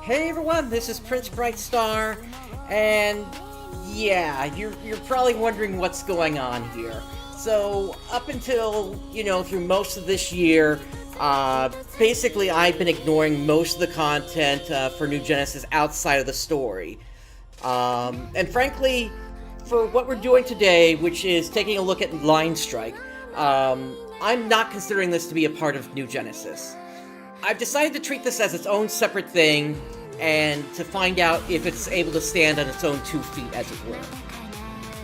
Hey everyone, this is PrinceBrightstar, and yeah, you're probably wondering what's going on here. So up until through most of this year, basically I've been ignoring most of the content for New Genesis outside of the story, and frankly, for what we're doing today, which is taking a look at Line Strike, I'm not considering this to be a part of New Genesis. I've decided to treat this as its own separate thing, and to find out if it's able to stand on its own 2 feet, as it were.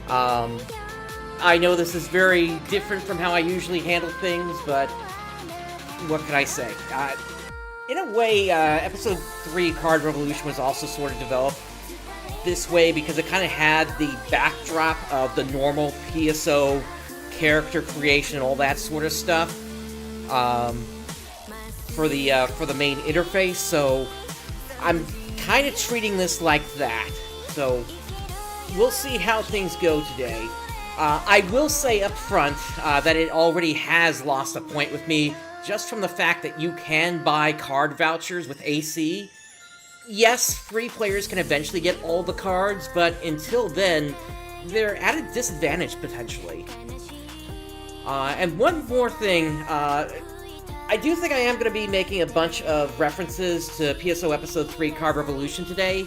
I know this is very different from how I usually handle things, but what can I say? In a way, Episode 3 Card Revolution was also sort of developed this way because it kind of had the backdrop of the normal PSO character creation and all that sort of stuff. For the main interface, so I'm kind of treating this like that. So we'll see how things go today. I will say up front that it already has lost a point with me just from the fact that you can buy card vouchers with AC. Yes, free players can eventually get all the cards, but until then, they're at a disadvantage potentially. And one more thing, I do think I am going to be making a bunch of references to PSO Episode 3 Card Revolution today.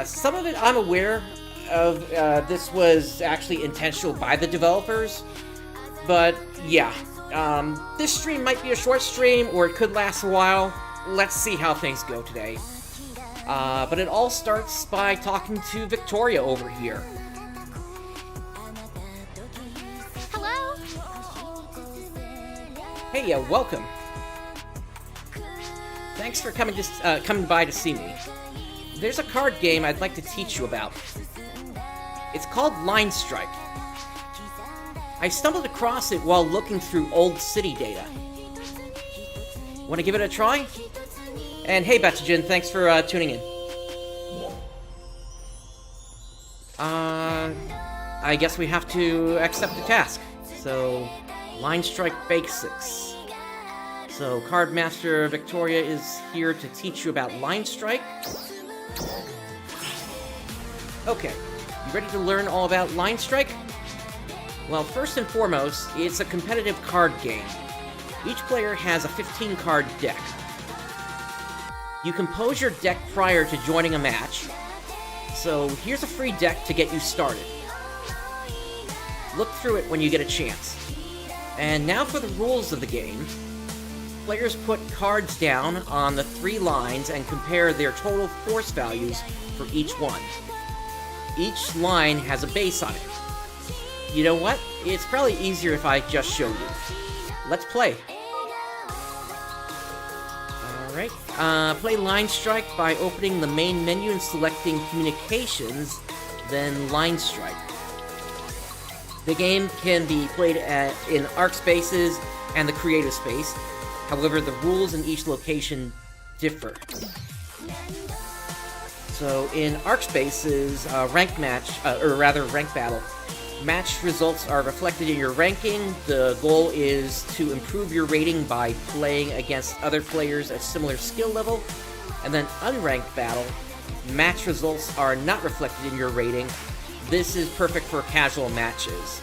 Some of it I'm aware of, this was actually intentional by the developers, but yeah, this stream might be a short stream, or it could last a while. Let's see how things go today. But it all starts by talking to Victoria over here. Hey, welcome. Thanks for coming by to see me. There's a card game I'd like to teach you about. It's called Line Strike. I stumbled across it while looking through old city data. Want to give it a try? And hey, Betijin, thanks for tuning in. I guess we have to accept the task. So, Line Strike Basics. So, Card Master Victoria is here to teach you about Line Strike. Okay, you ready to learn all about Line Strike? Well, first and foremost, it's a competitive card game. Each player has a 15-card deck. You compose your deck prior to joining a match, so here's a free deck to get you started. Look through it when you get a chance. And now for the rules of the game. Players put cards down on the 3 lines and compare their total force values for each one. Each line has a base on it. You know what? It's probably easier if I just show you. Let's play. Alright, play Line Strike by opening the main menu and selecting Communications, then Line Strike. The game can be played in Arc Spaces and the Creative Space. However, the rules in each location differ. So, in Arc Spaces, rank battle, match results are reflected in your ranking. The goal is to improve your rating by playing against other players at similar skill level. And then unranked battle, match results are not reflected in your rating. This is perfect for casual matches.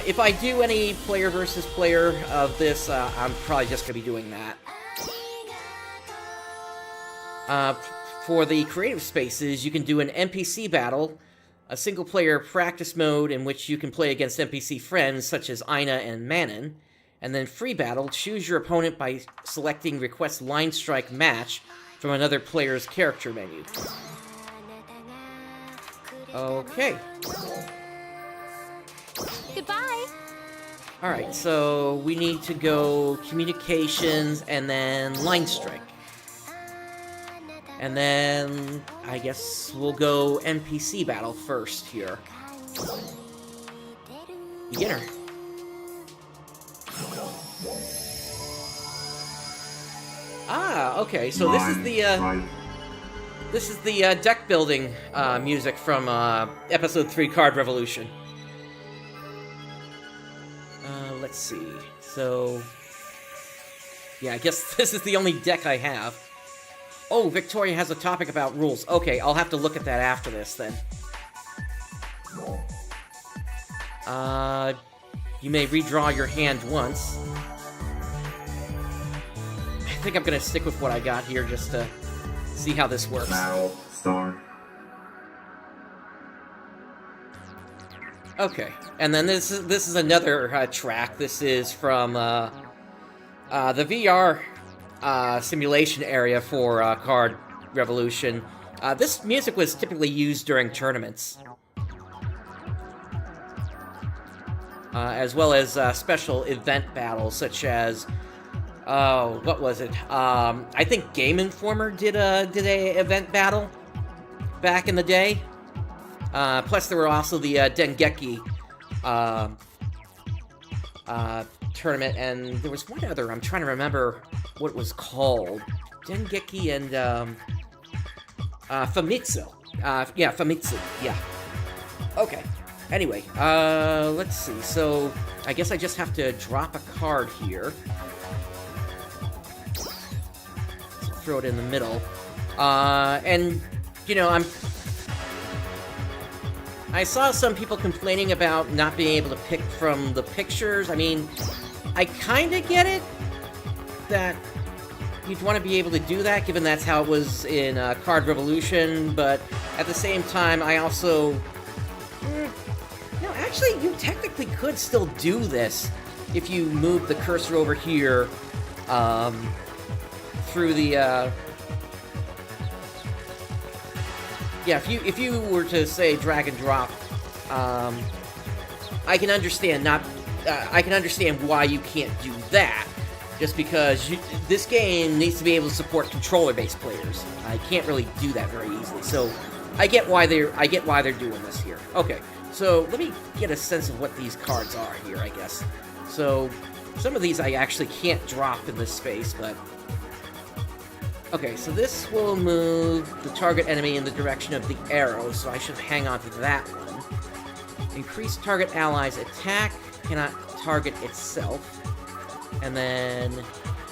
If I do any player versus player of this, I'm probably just going to be doing that. For the creative spaces, you can do an NPC battle, a single-player practice mode in which you can play against NPC friends such as Aina and Manon, and then free battle, choose your opponent by selecting Request Line Strike Match from another player's character menu. Okay. Goodbye! Alright, so we need to go Communications and then Line Strike. And then, I guess we'll go NPC battle first here. Beginner. Ah, okay, so this is the deck building music from Episode 3 Card Revolution. Let's see. So, yeah, I guess this is the only deck I have. Oh, Victoria has a topic about rules. Okay, I'll have to look at that after this, then. You may redraw your hand once. I think I'm gonna stick with what I got here just to see how this works. Battle start. Okay, and then this is another track. This is from the VR simulation area for Card Revolution. This music was typically used during tournaments, as well as special event battles, such as what was it? I think Game Informer did a event battle back in the day. Plus, there were also the Dengeki tournament, and there was one other. I'm trying to remember what it was called. Dengeki and Famitsu. Yeah, Famitsu. Yeah. Okay. Anyway, let's see. So, I guess I just have to drop a card here. So throw it in the middle. And, you know, I saw some people complaining about not being able to pick from the pictures. I mean, I kind of get it that you'd want to be able to do that, given that's how it was in Card Revolution, but at the same time, I also... No, actually, you technically could still do this if you move the cursor over here through the... Yeah, if you were to say drag and drop, I can understand I can understand why you can't do that. Just because this game needs to be able to support controller-based players. I can't really do that very easily. So I get why they're doing this here. Okay, so let me get a sense of what these cards are here, I guess. So some of these I actually can't drop in this space, but. Okay, so this will move the target enemy in the direction of the arrow, so I should hang on to that one. Increase target allies attack, cannot target itself. And then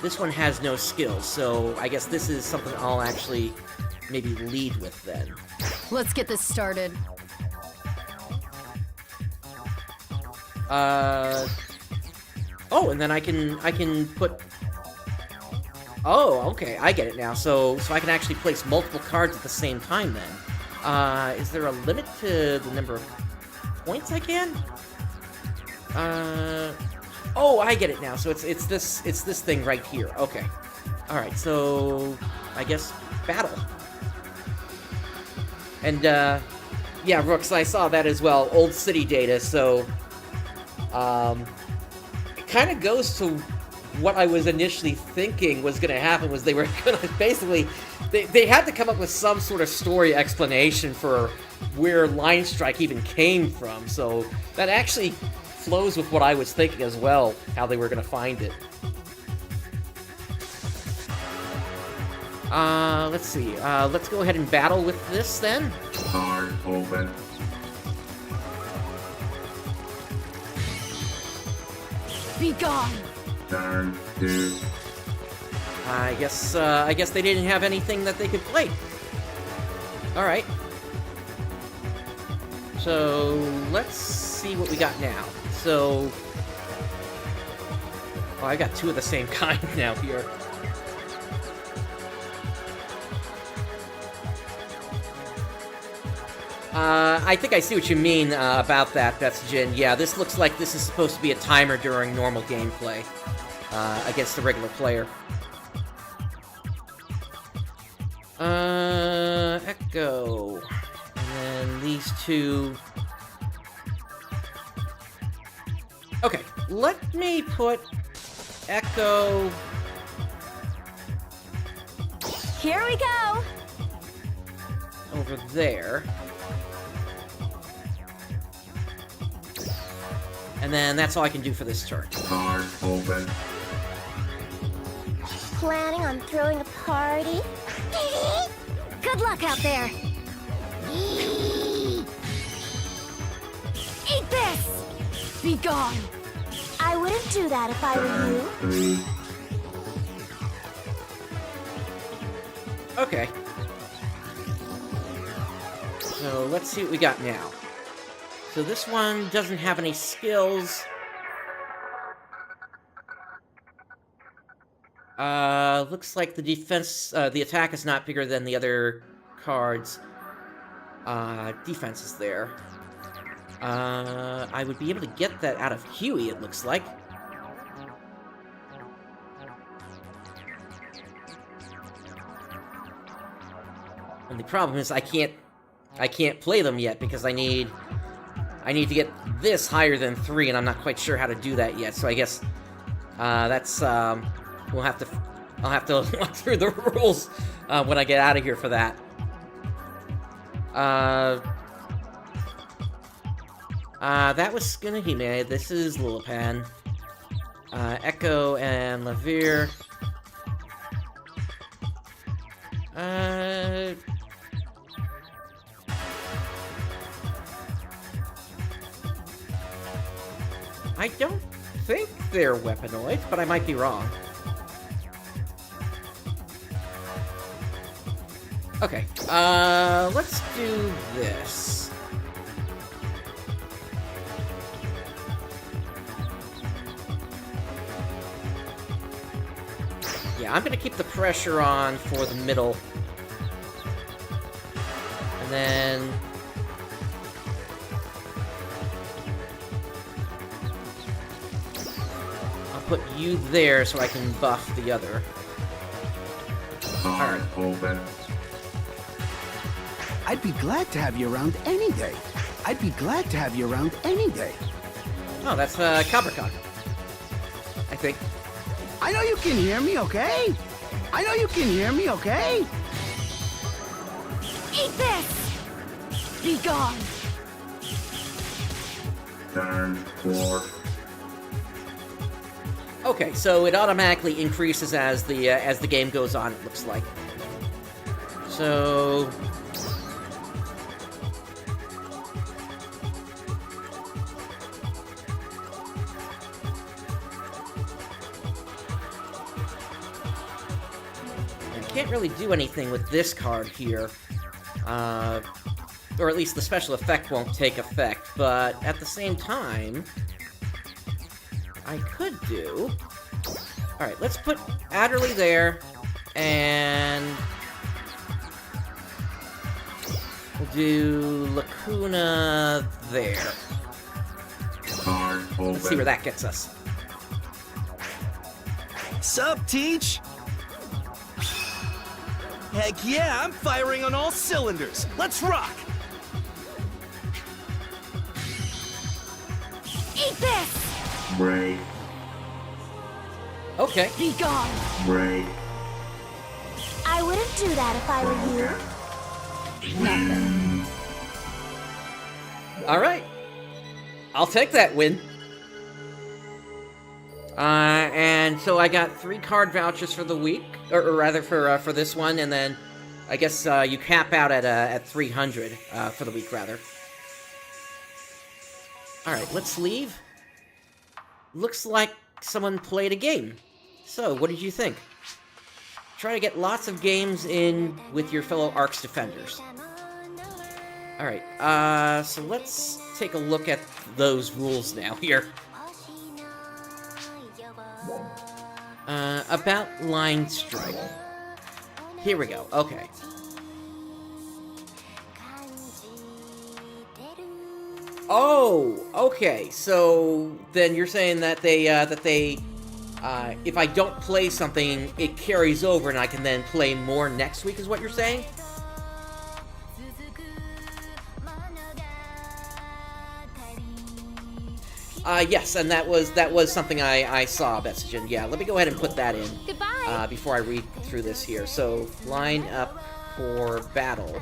this one has no skills, so I guess this is something I'll actually maybe lead with then. Let's get this started. Oh, and then I can put... Oh, okay, I get it now. So I can actually place multiple cards at the same time then. Is there a limit to the number of points I can? Oh, I get it now. So it's this thing right here. Okay. All right. So I guess battle. And yeah, Rooks, I saw that as well. Old city data. So it kind of goes to what I was initially thinking was going to happen. Was they were going to basically they had to come up with some sort of story explanation for where Line Strike even came from. So that actually flows with what I was thinking as well, how they were going to find it. Let's see. Let's go ahead and battle with this then. Card open. Be gone. Turn 2. I guess they didn't have anything that they could play. All right. So let's see what we got now. So, oh, I got two of the same kind now here. I think I see what you mean about that, that's Jin. Yeah, this looks like this is supposed to be a timer during normal gameplay against the regular player. Echo. And then these two. Okay, let me put Echo. Here we go. Over there. And then that's all I can do for this turn. Card open. Planning on throwing a party? Good luck out there. Eat this. Be gone. I wouldn't do that if I were Turn you. 3. Okay. So let's see what we got now. So this one doesn't have any skills. Looks like the defense, the attack is not bigger than the other cards. Defense is there. I would be able to get that out of Huey, it looks like. And the problem is I can't play them yet because I need to get this higher than 3, and I'm not quite sure how to do that yet. So I guess that's I'll have to look through the rules when I get out of here for that. That was Skunahime. This is Lilipan. Echo and Lavir. I don't think they're weaponoids, but I might be wrong. Okay, let's do this. Yeah, I'm gonna keep the pressure on for the middle. And then... I'll put you there so I can buff the other. Card open. I'd be glad to have you around any day. I'd be glad to have you around any day. Oh, that's Coppercock. I think. I know you can hear me, okay? I know you can hear me, okay? Eat this! Be gone! Turn 4. Okay, so it automatically increases as the game goes on, it looks like. So... can't really do anything with this card here. Or at least the special effect won't take effect, but at the same time, I could do... Alright, let's put Adderley there, and... we'll do Lacuna there. Card open. Let's see where that gets us. Sup, Teach? Heck yeah, I'm firing on all cylinders. Let's rock! Eat this! Break. Okay. Be gone! Break. I wouldn't do that if I were you. Nothing. Alright. I'll take that win. And so I got 3 card vouchers for the week, or rather for this one, and then I guess you cap out at 300 for the week, rather. All right, let's leave. Looks like someone played a game. So, what did you think? Try to get lots of games in with your fellow Arcs defenders. All right, so let's take a look at those rules now here. About line strike. Here we go. Okay. Oh, okay. So then you're saying that they if I don't play something, it carries over, and I can then play more next week. Is what you're saying? Yes, and that was something I saw, Betsagen. Yeah, let me go ahead and put that in. Goodbye! Before I read through this here. So, line up for battle.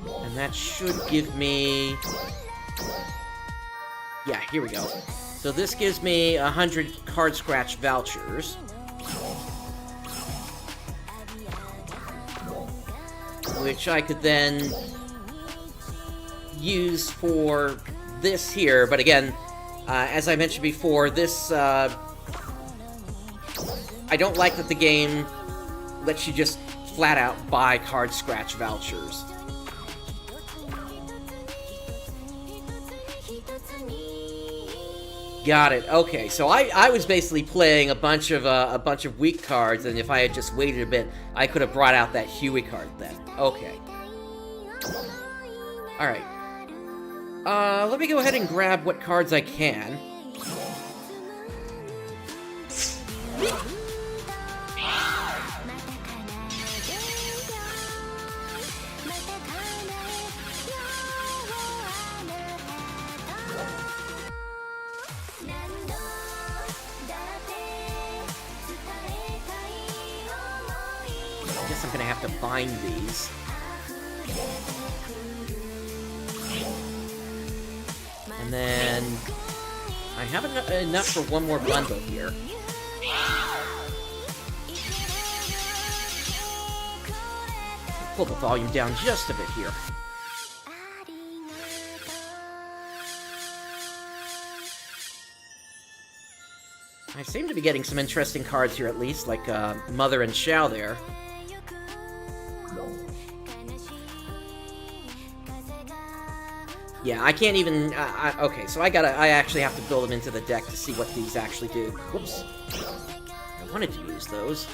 And that should give me... Yeah, here we go. So this gives me 100 card scratch vouchers. Which I could then use for this here, but again, as I mentioned before, this, I don't like that the game lets you just flat out buy card scratch vouchers. Got it. Okay, so I was basically playing a bunch of weak cards, and if I had just waited a bit, I could have brought out that Huey card then. Okay. All right. Let me go ahead and grab what cards I can. I guess I'm gonna have to bind these. And then I have enough for one more bundle here. Pull the volume down just a bit here. I seem to be getting some interesting cards here, at least, like Mother and Xiao there. Yeah, I can't even... okay, so I actually have to build them into the deck to see what these actually do. Whoops. I wanted to use those.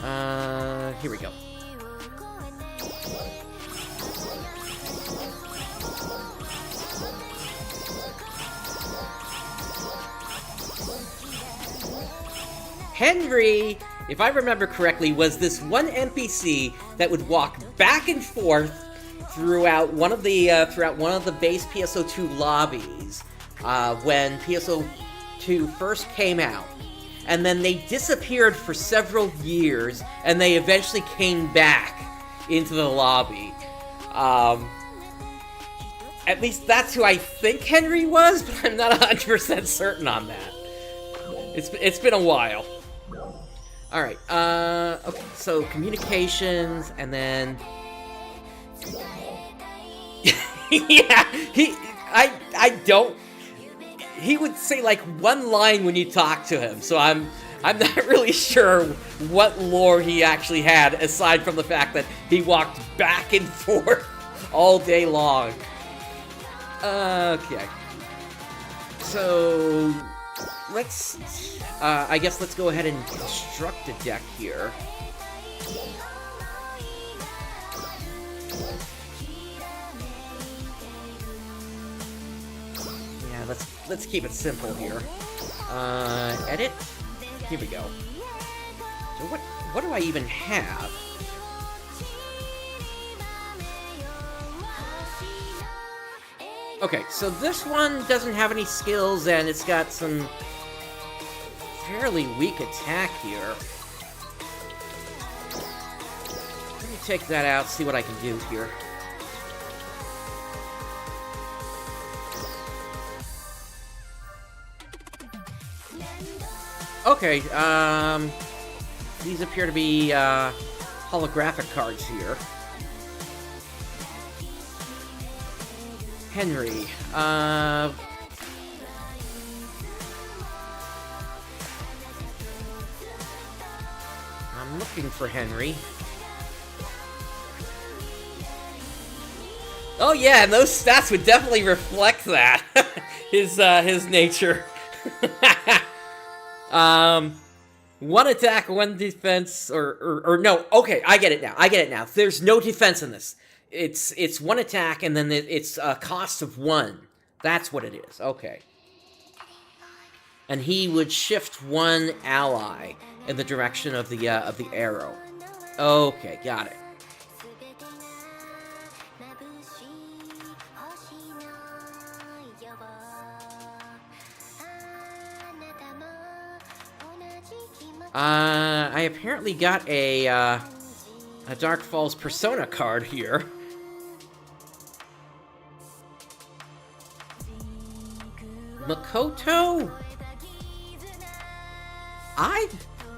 Here we go. Henry, if I remember correctly, was this one NPC that would walk back and forth throughout one of the base PSO2 lobbies when PSO2 first came out, and then they disappeared for several years, and they eventually came back into the lobby. At least that's who I think Henry was, but I'm not 100% certain on that. It's been a while. All right. Okay. So communications, and then. Yeah. I don't. He would say like one line when you talk to him, so I'm not really sure what lore he actually had, aside from the fact that he walked back and forth all day long. Okay. So let's. I guess let's go ahead and construct a deck here. Yeah, let's keep it simple here. Edit. Here we go. So what do I even have? Okay, so this one doesn't have any skills, and it's got some fairly weak attack here. Let me take that out, see what I can do here. Okay, these appear to be holographic cards here. Henry, I'm looking for Henry. Oh yeah, and those stats would definitely reflect that. his nature. One attack, one defense, or no, okay, I get it now. There's no defense in this. It's one attack, and then it's a cost of 1. That's what it is. Okay. And he would shift one ally in the direction of the arrow. Okay, got it. I apparently got a Dark Falls Persona card here. Makoto? I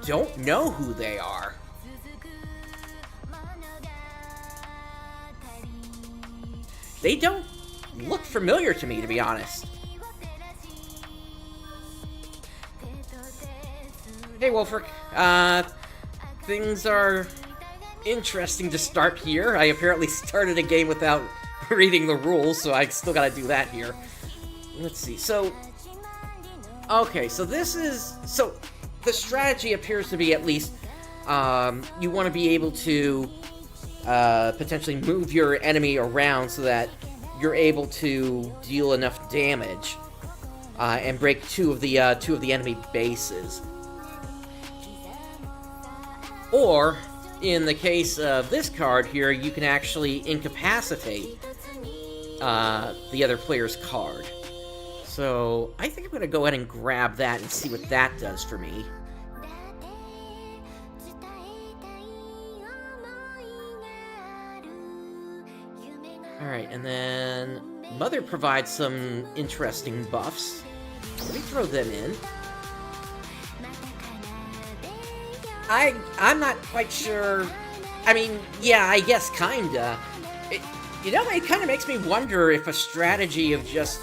don't know who they are. They don't look familiar to me, to be honest. Hey, Wolfric. Things are interesting to start here. I apparently started a game without reading the rules, so I still gotta do that here. Let's see, so... Okay, so this is... So, the strategy appears to be at least... you want to be able to potentially move your enemy around so that you're able to deal enough damage and break two of the enemy bases. Or, in the case of this card here, you can actually incapacitate the other player's card. So, I think I'm going to go ahead and grab that and see what that does for me. Alright, and then Mother provides some interesting buffs. Let me throw them in. I'm not quite sure... I mean, yeah, I guess kinda. It kinda makes me wonder if a strategy of just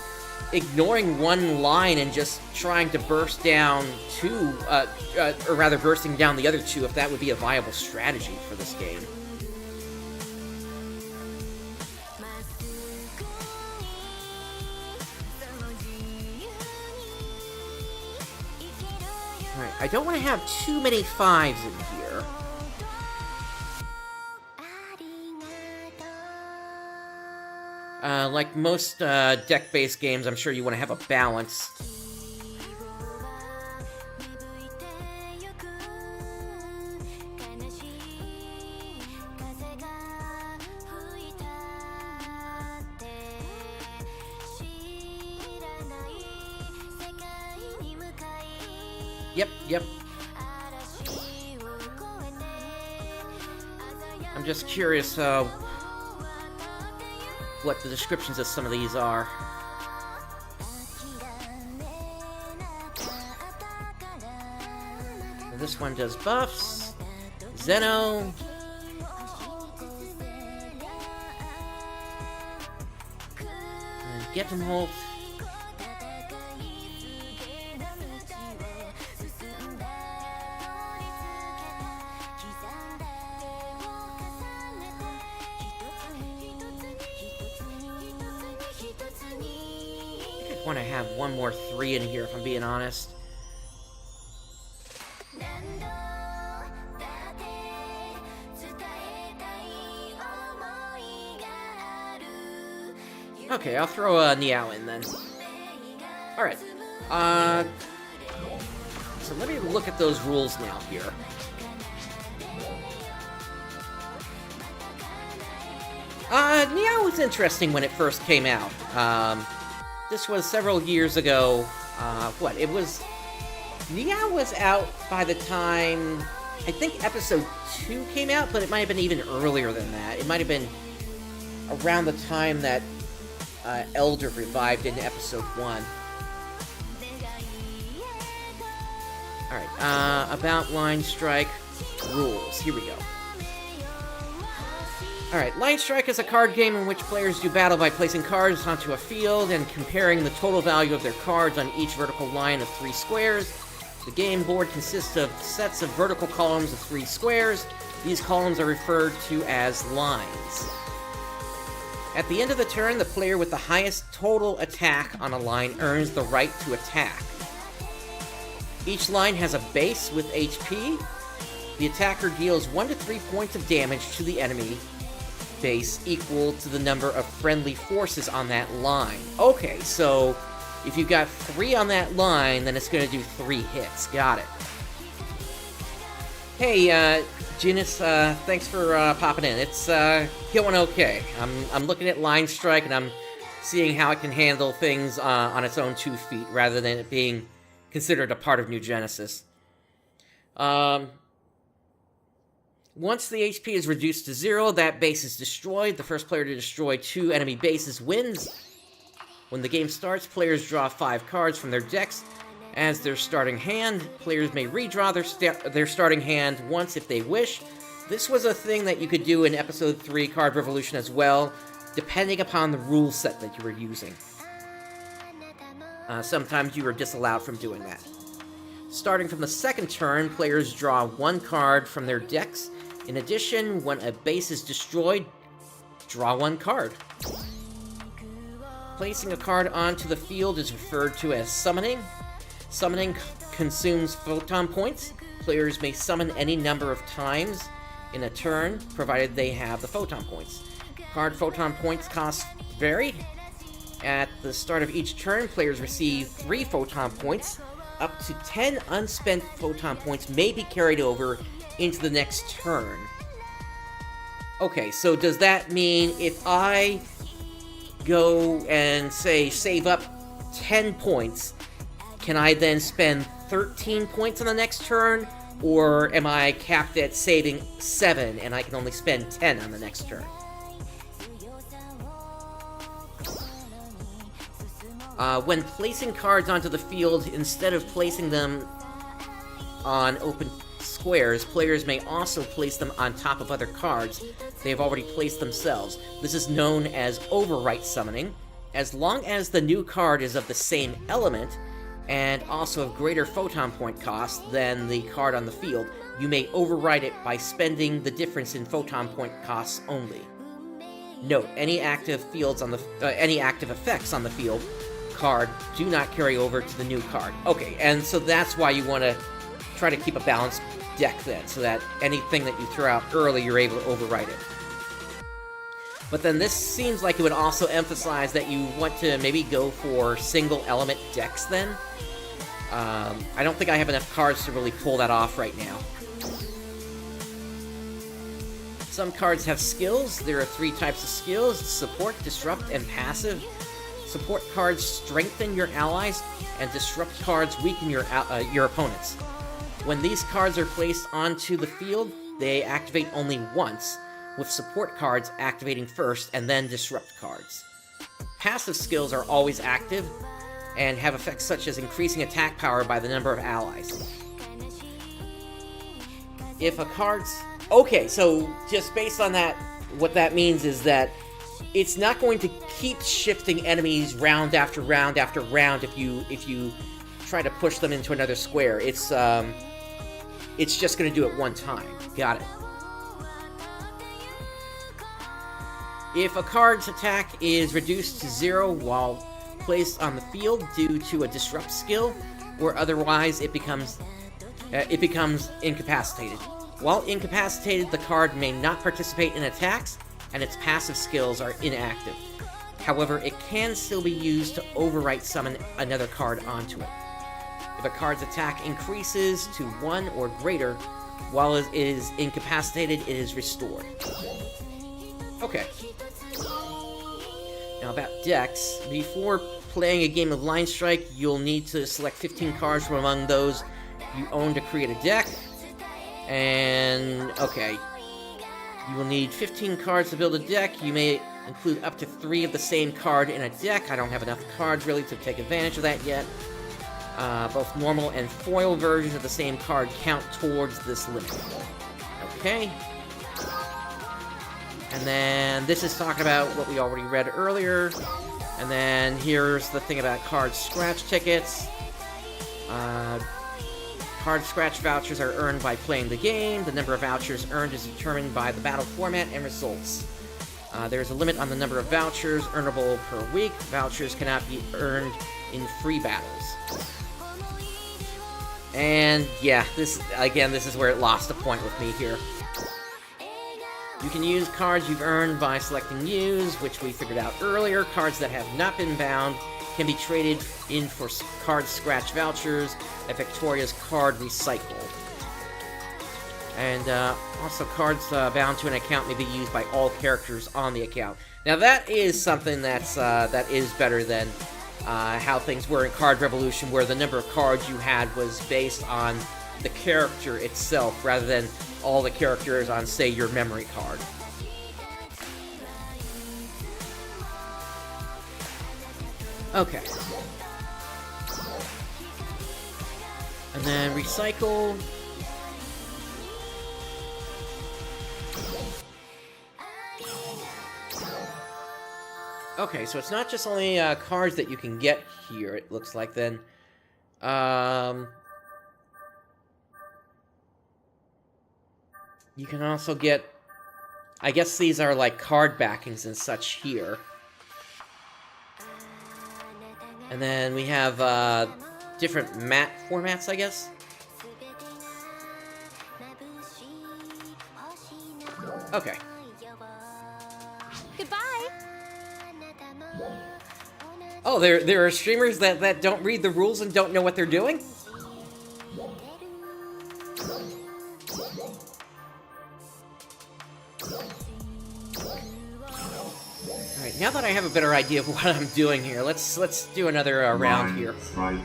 ignoring one line and just trying to burst down two, or rather bursting down the other two, if that would be a viable strategy for this game. Alright, I don't want to have too many 5s in here. Like most deck-based games, I'm sure you want to have a balance. Yep. I'm just curious what the descriptions of some of these are. This one does buffs. Zeno. And Gettenholt. I want to have one more 3 in here, if I'm being honest. Okay, I'll throw a Niao in then. Alright. So let me look at those rules now here. Niao was interesting when it first came out. This was several years ago. Niao was out by the time, I think episode 2 came out, but it might have been even earlier than that. It might have been around the time that Elder revived in episode 1. Alright, about Line Strike rules. Here we go. Alright, Line Strike is a card game in which players do battle by placing cards onto a field and comparing the total value of their cards on each vertical line of 3 squares. The game board consists of sets of vertical columns of 3 squares. These columns are referred to as lines. At the end of the turn, the player with the highest total attack on a line earns the right to attack. Each line has a base with HP. The attacker deals 1 to 3 points of damage to the enemy base equal to the number of friendly forces on that line. Okay, so if you've got 3 on that line, then it's going to do 3 hits. Got it. Hey, Genus, thanks for popping in. It's going okay. I'm looking at Line Strike, and I'm seeing how it can handle things on its own 2 feet, rather than it being considered a part of New Genesis. Once the HP is reduced to 0, that base is destroyed. The first player to destroy 2 enemy bases wins. When the game starts, players draw 5 cards from their decks as their starting hand. Players may redraw their starting hand once if they wish. This was a thing that you could do in Episode 3 Card Revolution as well, depending upon the rule set that you were using. Sometimes you were disallowed from doing that. Starting from the second turn, players draw 1 card from their decks In addition, when a base is destroyed, draw one card. Placing a card onto the field is referred to as summoning. Summoning consumes photon points. Players may summon any number of times in a turn, provided they have the photon points. Card photon points costs vary. At the start of each turn, players receive 3 photon points. Up to 10 unspent photon points may be carried over into the next turn. Okay, so does that mean if I go and, say, save up 10 points, can I then spend 13 points on the next turn? Or am I capped at saving 7 and I can only spend 10 on the next turn? When placing cards onto the field, instead of placing them on open squares, players may also place them on top of other cards they have already placed themselves. This is known as overwrite summoning. As long as the new card is of the same element, and also of greater photon point cost than the card on the field, you may overwrite it by spending the difference in photon point costs only. Note, any active effects on the field card do not carry over to the new card. Okay, and so that's why you want to try to keep a balanced deck then, so that anything that you throw out early, you're able to overwrite it. But then this seems like it would also emphasize that you want to maybe go for single element decks then. I don't think I have enough cards to really pull that off right now. Some cards have skills. There are 3 types of skills: support, disrupt, and passive. Support cards strengthen your allies, and disrupt cards weaken your opponents. When these cards are placed onto the field, they activate only once, with support cards activating first and then disrupt cards. Passive skills are always active, and have effects such as increasing attack power by the number of allies. If a card's... Okay, so just based on that, what that means is that it's not going to keep shifting enemies round after round after round if you try to push them into another square. It's just going to do it one time. Got it. If a card's attack is reduced to 0 while placed on the field due to a disrupt skill, or otherwise it becomes incapacitated. While incapacitated, the card may not participate in attacks, and its passive skills are inactive. However, it can still be used to overwrite summon another card onto it. If a card's attack increases to 1 or greater while it is incapacitated, it is restored. Okay. Now about decks. Before playing a game of Line Strike, you'll need to select 15 cards from among those you own to create a deck. And, okay. You will need 15 cards to build a deck. You may include up to 3 of the same card in a deck. I don't have enough cards, really, to take advantage of that yet. Both normal and foil versions of the same card count towards this limit. Okay. And then this is talking about what we already read earlier. And then here's the thing about card scratch tickets. Card scratch vouchers are earned by playing the game. The number of vouchers earned is determined by the battle format and results. There's a limit on the number of vouchers earnable per week. Vouchers cannot be earned in free battles. And yeah, this is where it lost a point with me here. You can use cards you've earned by selecting use, which we figured out earlier. Cards that have not been bound can be traded in for card scratch vouchers at Victoria's Card Recycle. And also, cards bound to an account may be used by all characters on the account. Now that is something that is better than how things were in Card Revolution, where the number of cards you had was based on the character itself, rather than all the characters on, say, your memory card. Okay. And then recycle. Okay, so it's not just only cards that you can get here, it looks like, then. You can also get... I guess these are like card backings and such here. And then we have different mat formats, I guess. Okay. Goodbye. Oh, there are streamers that don't read the rules and don't know what they're doing? Alright, now that I have a better idea of what I'm doing here, let's do another round here. Right.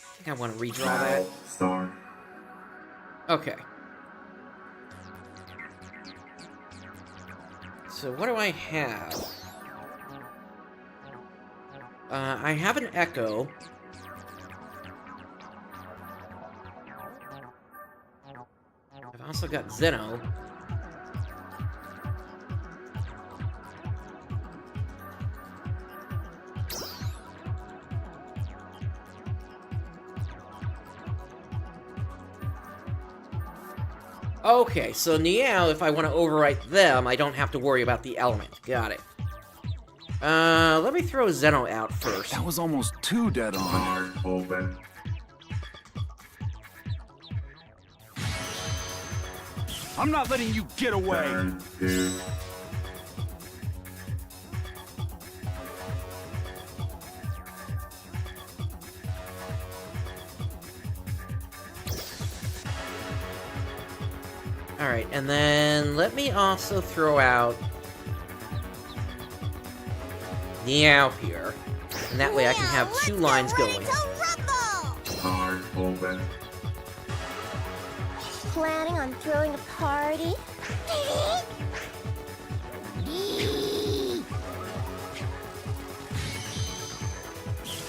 I think I want to redraw that. Start. Okay. So what do I have? I have an Echo. I've also got Zeno. Okay, so now if I want to overwrite them, I don't have to worry about the element. Got it. Let me throw Zeno out first. That was almost too dead on. Card open. I'm not letting you get away. Turn 2. Alright, and then let me also throw out Meow here. And that way I can have two lines going. Card open. Planning on throwing a party?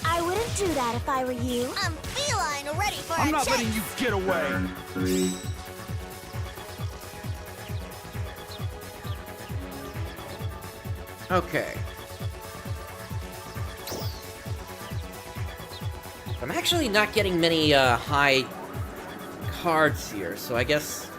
I wouldn't do that if I were you. I'm feline ready for I'm a not chase. letting you get away. Turn 3. Okay. I'm actually not getting many high cards here, so I guess...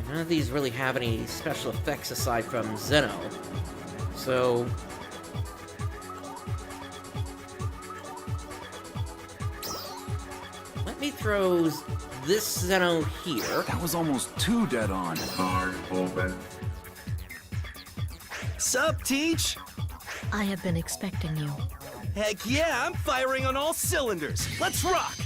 None of these really have any special effects aside from Zeno. So... let me throw this Zeno here. That was almost too dead on. Card open. Sup, Teach? I have been expecting you. Heck yeah, I'm firing on all cylinders. Let's rock!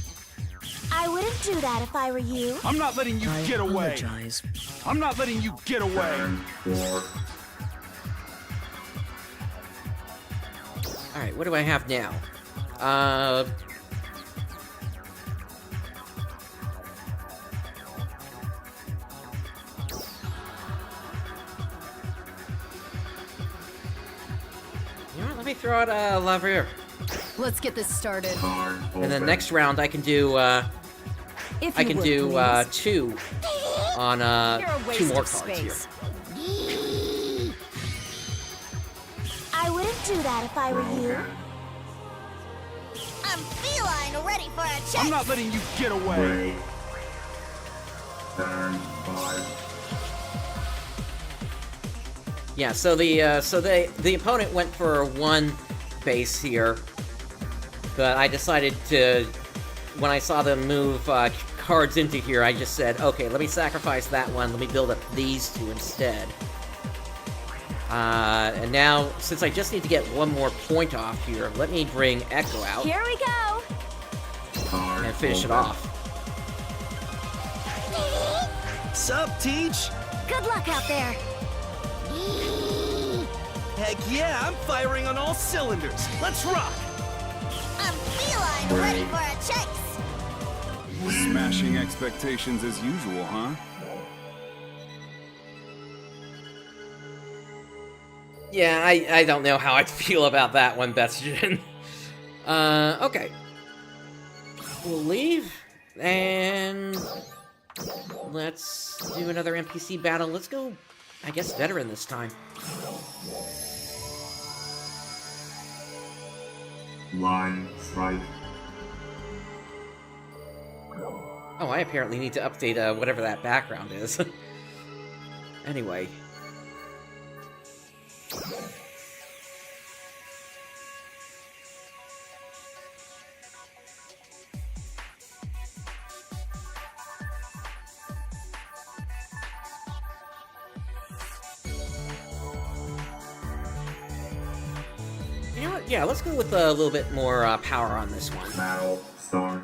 I wouldn't do that if I were you. I'm not letting you get away. Apologize. I'm not letting you get away. Turn 4. Alright, what do I have now? You know what, let me throw out Lavrier. Let's get this started. Card open. And then next round I can do, If I you can would, do, please. 2 on, You're a 2 waste more of cards here. space. I wouldn't do that if I were you. Broken. I'm feline ready for a chase. I'm not letting you get away. Break. Turn 5. Yeah, so the opponent went for 1 base here, but I decided to, when I saw them move cards into here, I just said, okay, let me sacrifice that one, let me build up these 2 instead. And now, since I just need to get 1 more point off here, let me bring Echo out Here we go. Card and finish it open. off. Sup, Teach? Good luck out there. Heck yeah, I'm firing on all cylinders. Let's rock! I'm feline ready for a chase. Smashing expectations as usual, huh? Yeah, I don't know how I'd feel about that one, Bestien. Okay. We'll leave, and let's do another NPC battle. Let's go, I guess, veteran this time. Line strike. Oh, I apparently need to update whatever that background is. Anyway. You know what? Yeah, let's go with a little bit more power on this one. Battle start.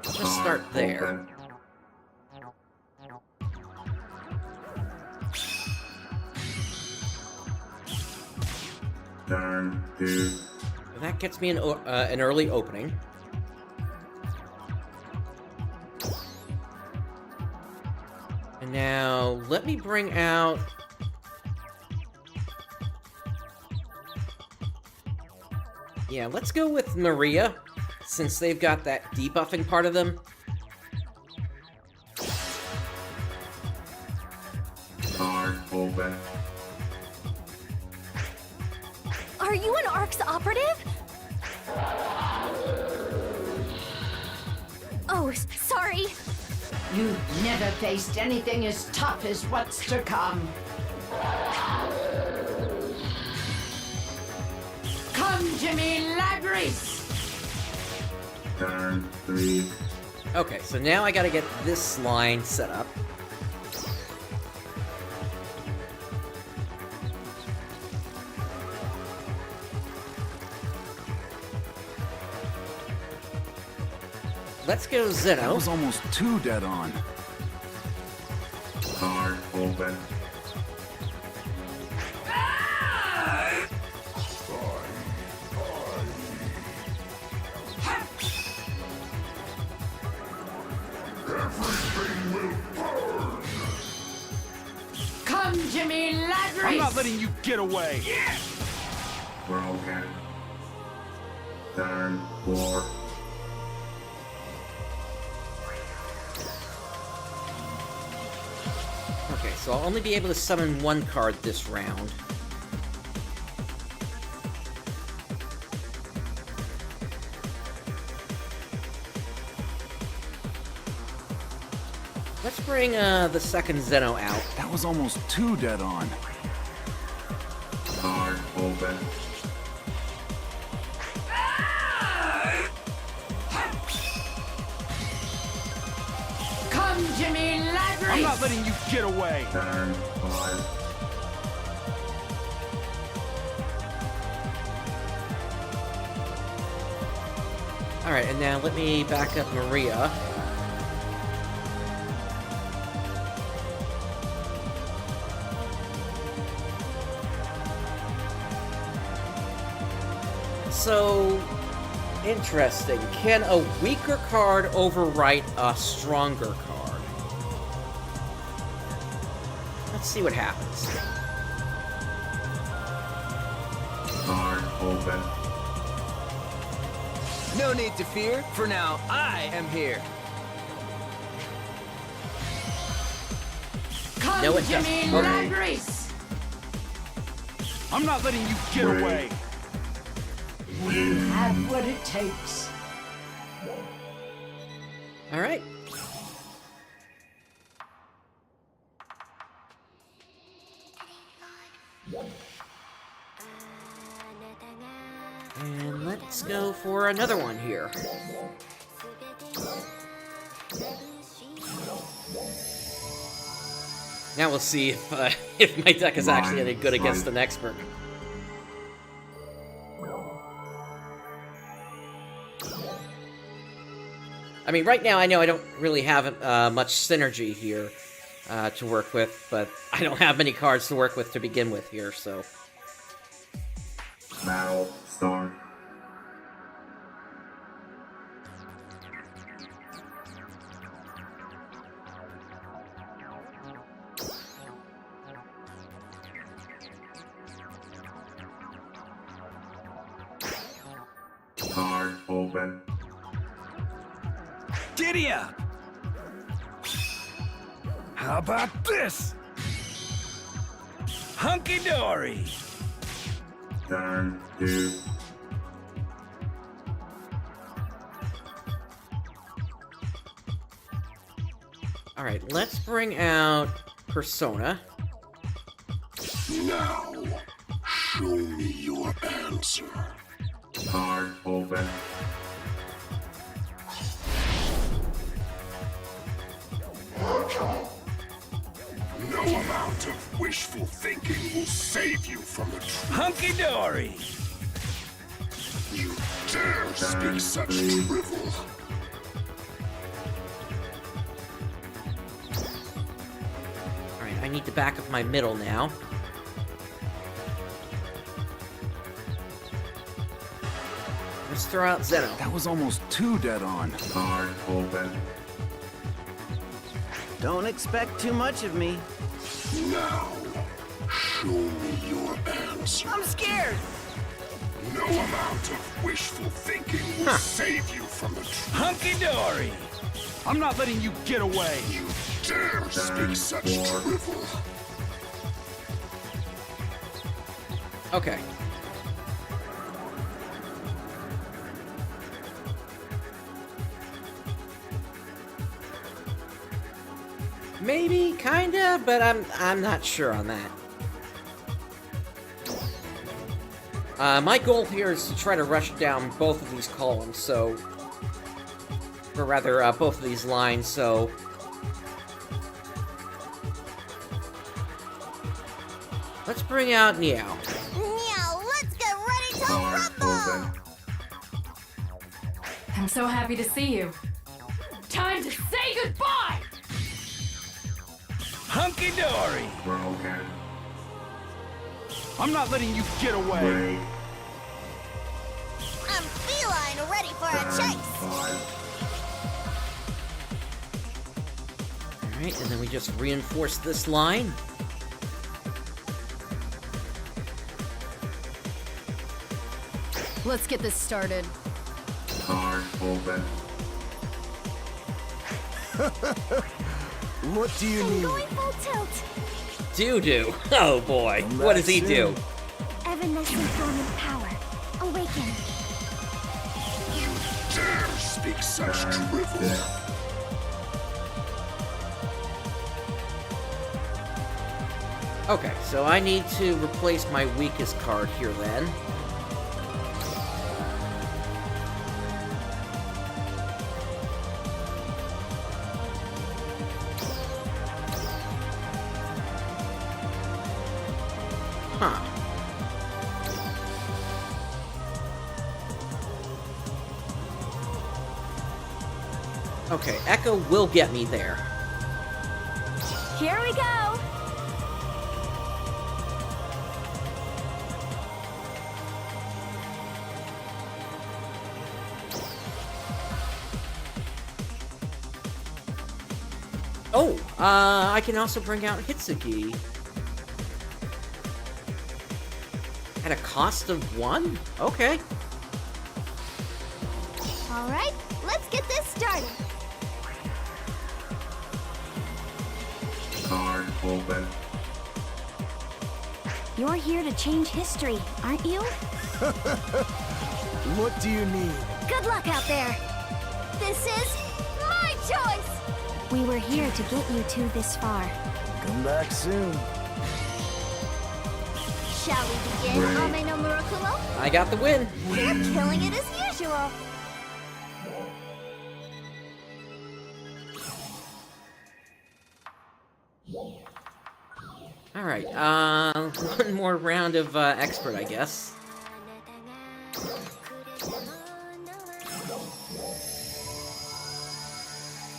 Just start there. Open. Turn 2. And that gets me an early opening. And now, let me bring out... Yeah, let's go with Maria, since they've got that debuffing part of them. Card open. Are you an ARC's operative? Oh, sorry. You've never faced anything as tough as what's to come. Come to me, Ladris! Turn 3. Okay, so now I gotta get this line set up. Let's go That was Zeno. almost too dead on. Card open. Come to me, Ladris! I'm not letting you get away! Broken. Turn 4. Okay, so I'll only be able to summon one card this round. Let's bring the second Zeno out. That was almost too dead on. Card open. Come to me, Ladris! I'm not letting you get away! Turn 5. Alright, and now let me back up Maria. So, interesting. Can a weaker card overwrite a stronger card? Let's see what happens. Card open. No need to fear. For now, I am here. Come No, it to doesn't. me, Okay. Ladris! I'm not letting you get Wait. away! We have what it takes. Alright. And let's go for another one here. Now we'll see if my deck is actually any good against an expert. I mean, right now I know I don't really have much synergy here to work with, but I don't have many cards to work with to begin with here, so... Battle start. Card open. Giddy up! How about this? Hunky dory! Turn 2. Alright, let's bring out Persona. Now, show me your answer. Card open. No amount of wishful thinking will save you from the truth. Hunky dory! You dare speak such drivel. Alright, I need to back up my middle now. Let's throw out Zeno. That was almost too dead on. Card open. Don't expect too much of me. Now, show me your answer. I'm scared. No amount of wishful thinking will save you from the truth. Hunky dory! I'm not letting you get away. You dare speak such drivel. Okay. Maybe, kinda, but I'm not sure on that. My goal here is to try to rush down both of these columns, so... Or rather, both of these lines, so... Let's bring out Meow. Now, let's get ready to Card rumble! open. I'm so happy to see you. Time to say goodbye! Hunky dory! Broken. I'm not letting you get away. Break. I'm feline ready for a Turn chase! 5. Alright, and then we just reinforce this line. Let's get this started. Card open. What do you I'm need? going full tilt. Doo-doo. Oh boy, what does he do? Evanescent dormant power. Awaken. You dare speak such drivel. Okay, so I need to replace my weakest card here then. Huh. Okay, Echo will get me there. Here we go. Oh, I can also bring out Hitsuki. At a cost of 1? Okay. All right, let's get this started. Card open. You're here to change history, aren't you? What do you need? Good luck out there. This is my choice. We were here to get you two this far. Come back soon. Shall we begin, Right. Ame no Murakumo? I got the win. You're killing it as usual. Alright, one more round of expert, I guess.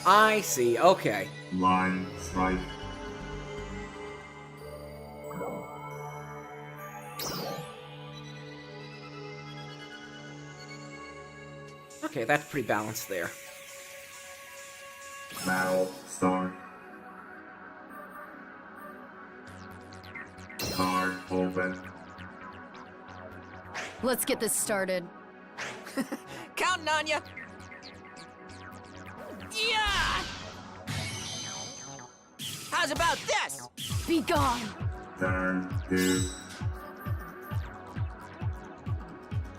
I see, okay. Line strike. Okay, that's pretty balanced there. Battle start. Card open. Let's get this started. Counting on ya. Yeah! How's about this? Be gone. Turn 2.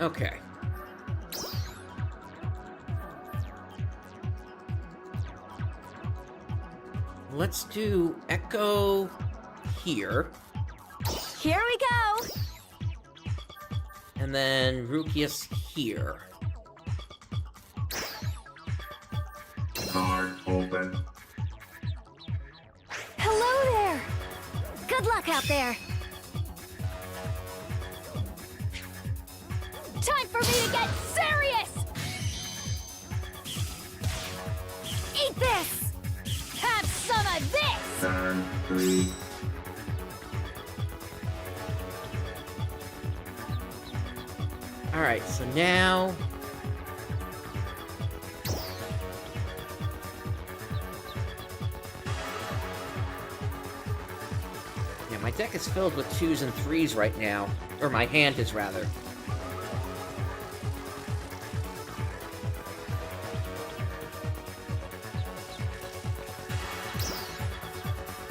Okay. Let's do Echo here, Here we go. and then Rukius here. Card open. Hello there. Good luck out there. Time for me to get serious. Eat this. Have some of this. Turn 3. Alright, so now... Yeah, my deck is filled with 2s and 3s right now. Or my hand is, rather.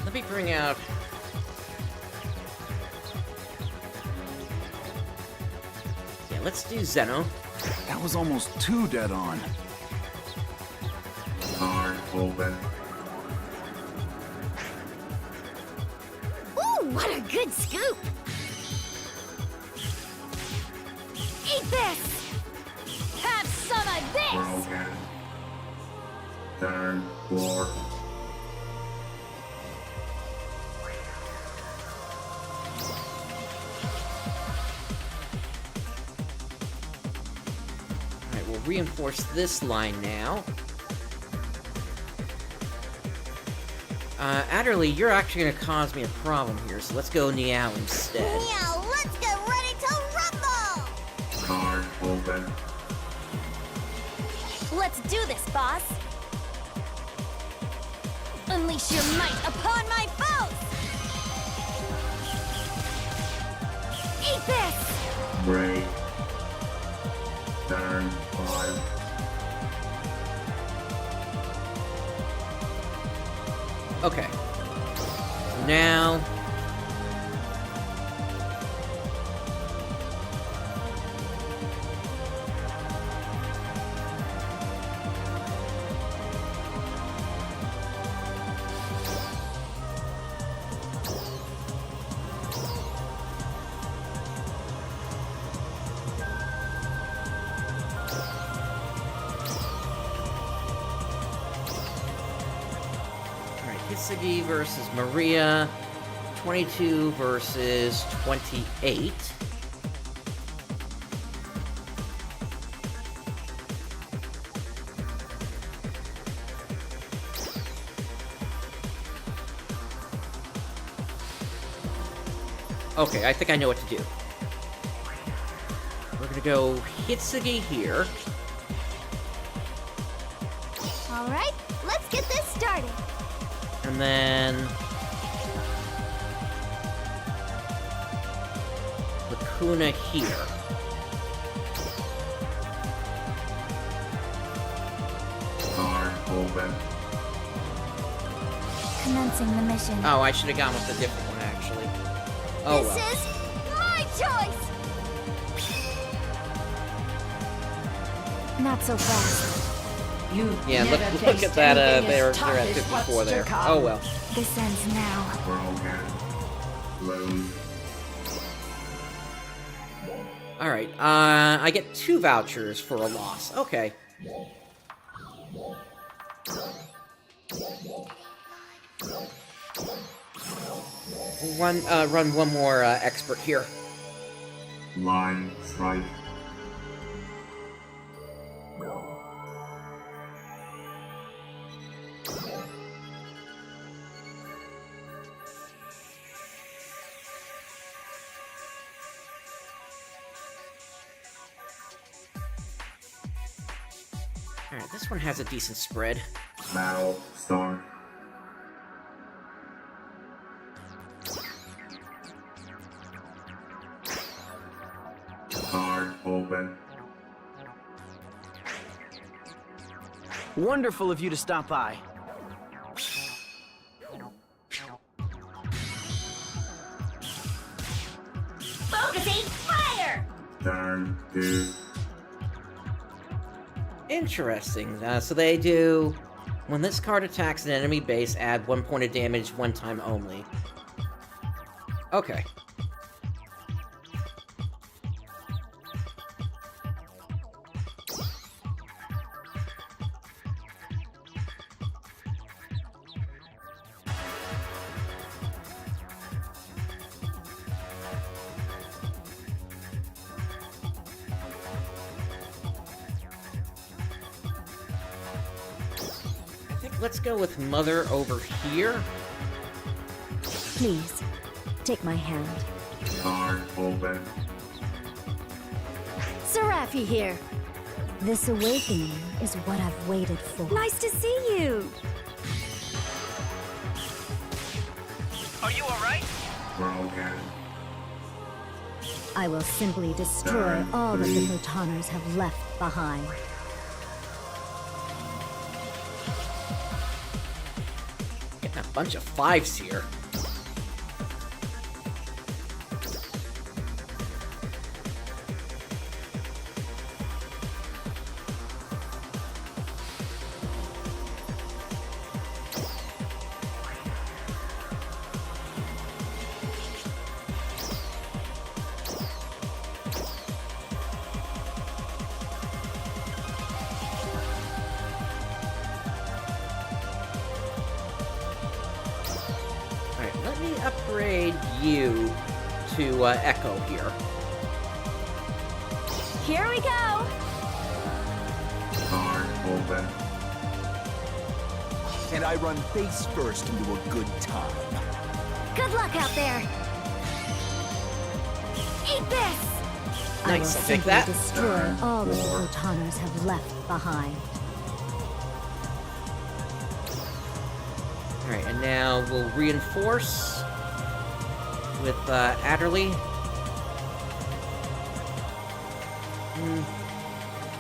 Let me bring out... Yeah, let's do Zeno. That was almost too dead on. Card open. Ooh, what a good scoop. Eat this. Have some of this. Broken. Turn 4. Alright, we'll reinforce this line now. Adderley, you're actually gonna cause me a problem here, so let's go Niao instead. Now let's get ready to rumble. Card open. Let's do this, boss. Unleash your might upon my foes. Eat this. Break. Turn 5. Okay. Now... Hisagi versus Maria, 22 versus 28. Okay, I think I know what to do. We're gonna go Hitsugi here. All right, let's get this started. And then... Lacuna here. Card open. Commencing the mission. Oh, I should have gone with a different one, actually. Oh, This well. is my choice. Not so fast. You Yeah, never look faced at that, anything they're as tough at as 54 what's there. to come. Oh, well. This ends now. Broken. Lose. Alright, I get 2 vouchers for a loss. Okay. Run one more expert here. Line strike. Alright, this one has a decent spread. Battle start. Card open. Wonderful of you to stop by. Focusing fire! Turn 2. Interesting. So they do... When this card attacks an enemy base, add 1 point of damage one time only. Okay. Let's go with Mother over here. Please, take my hand. Card open. Seraphi here. This awakening is what I've waited for. Nice to see you. Are you alright? Broken. I will simply destroy all that the Photoners have left behind. Getting a bunch of 5s here. Let me upgrade you to Echo here. Here we go. Card open. And I run face first into a good time. Good luck out there. Eat this. I will Nice, I'll take simply that. destroy all that the Photoners have left behind. Alright, and now we'll reinforce with Adderley.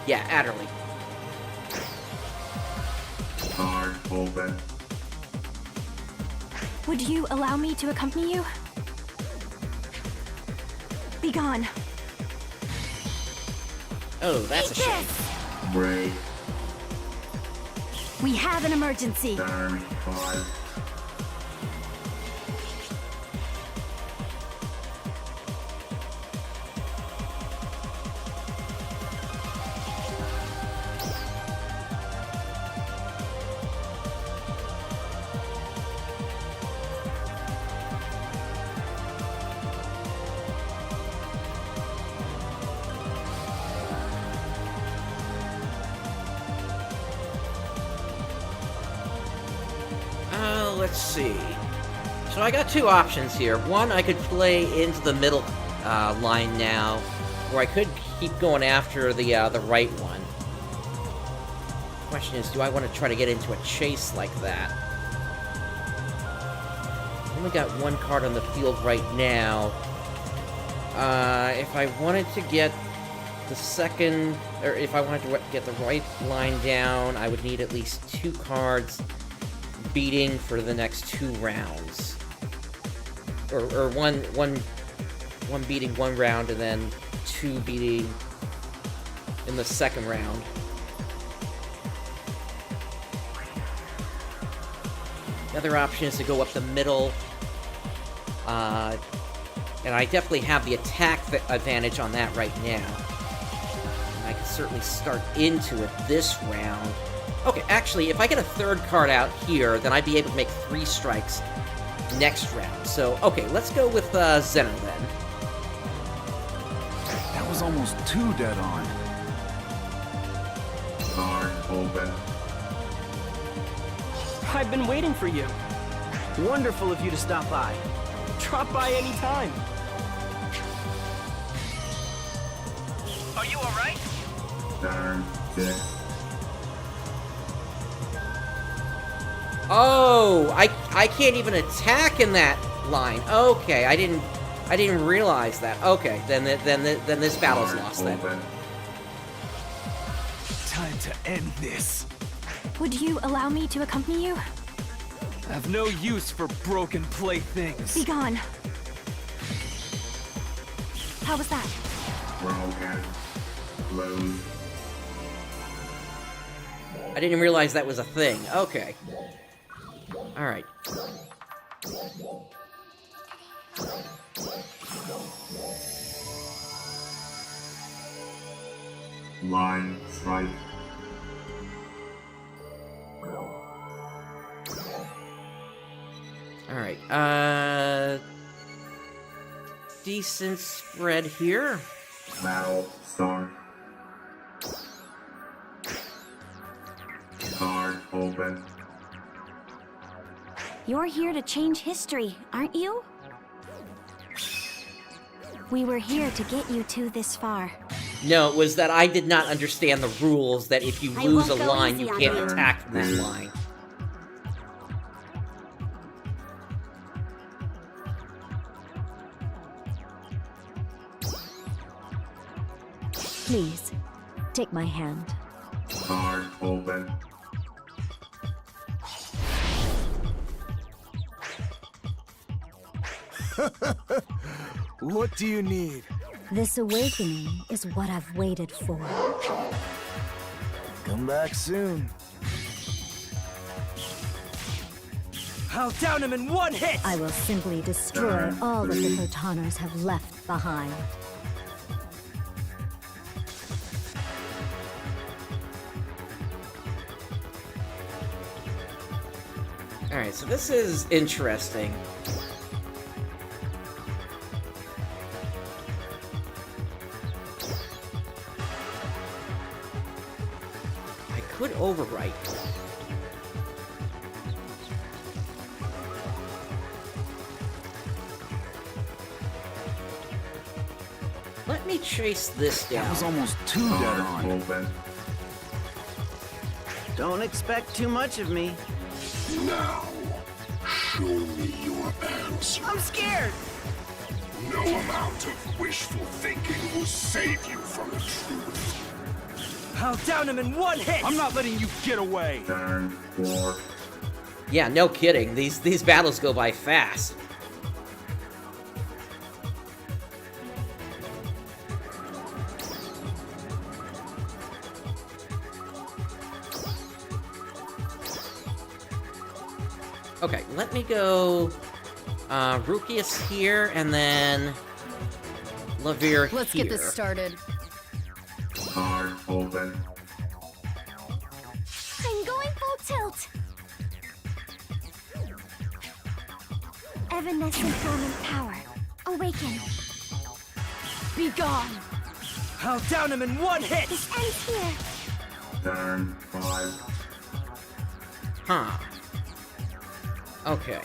Yeah, Adderley. Card open. Would you allow me to accompany you? Be gone. Oh, that's a shame. Break. We have an emergency. Turn 5. Let's see. So I got two options here. One, I could play into the middle line now, or I could keep going after the right one. Question is, do I want to try to get into a chase like that? Only got one card on the field right now. If I wanted to get the second, or if I wanted to get the right line down, I would need at least 2 cards beating for the next 2 rounds. Or one beating 1 round and then 2 beating in the second round. The other option is to go up the middle. And I definitely have the attack advantage on that right now. And I can certainly start into it this round. Okay, actually, if I get a 3rd card out here, then I'd be able to make 3 strikes next round. So, okay, let's go with Zeno then. That was almost too dead on. Card open. I've been waiting for you. Wonderful of you to stop by. Drop by any time. Are you alright? Turn 6. Oh, I can't even attack in that line. Okay, I didn't realize that. Okay, then this battle's lost then. Open. Time to end this. Would you allow me to accompany you? I have no use for broken playthings. Be gone. How was that? Broken. Closed. I didn't realize that was a thing. Okay. Alright. Line strike. Alright, decent spread here. Battle start. Card open. You're here to change history, aren't you? We were here to get you two this far. No, it was that I did not understand the rules that if you I lose a won't go line, easy you on can't you. attack from that line. Please, take my hand. Card open. What do you need? This awakening is what I've waited for. Come back soon. I'll down him in one hit! I will simply destroy all that the Photoners have left behind. Alright, so this is interesting. I could overwrite. Let me chase this down. That was almost too dead Card on. open. Don't expect too much of me. Now, show me your answer. I'm scared. No amount of wishful thinking will save you from the truth. I'll down him in one hit! I'm not letting you get away. Turn 4. Yeah, no kidding. These battles go by fast. Okay, let me go Rukius here, and then Lavir Let's here. get this started. Card open. I'm going full tilt. Evanescent dormant power. Awaken. Be gone. I'll down him in one hit! This ends here. Turn 5. Huh. Okay.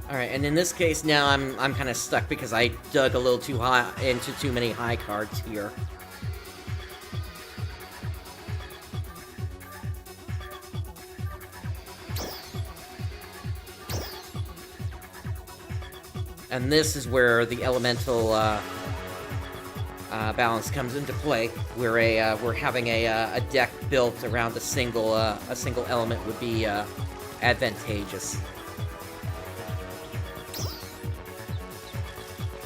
Alright, and in this case now I'm kind of stuck because I dug a little too high into too many high cards here. And this is where the elemental balance comes into play, where we're having a deck built around a single element would be advantageous.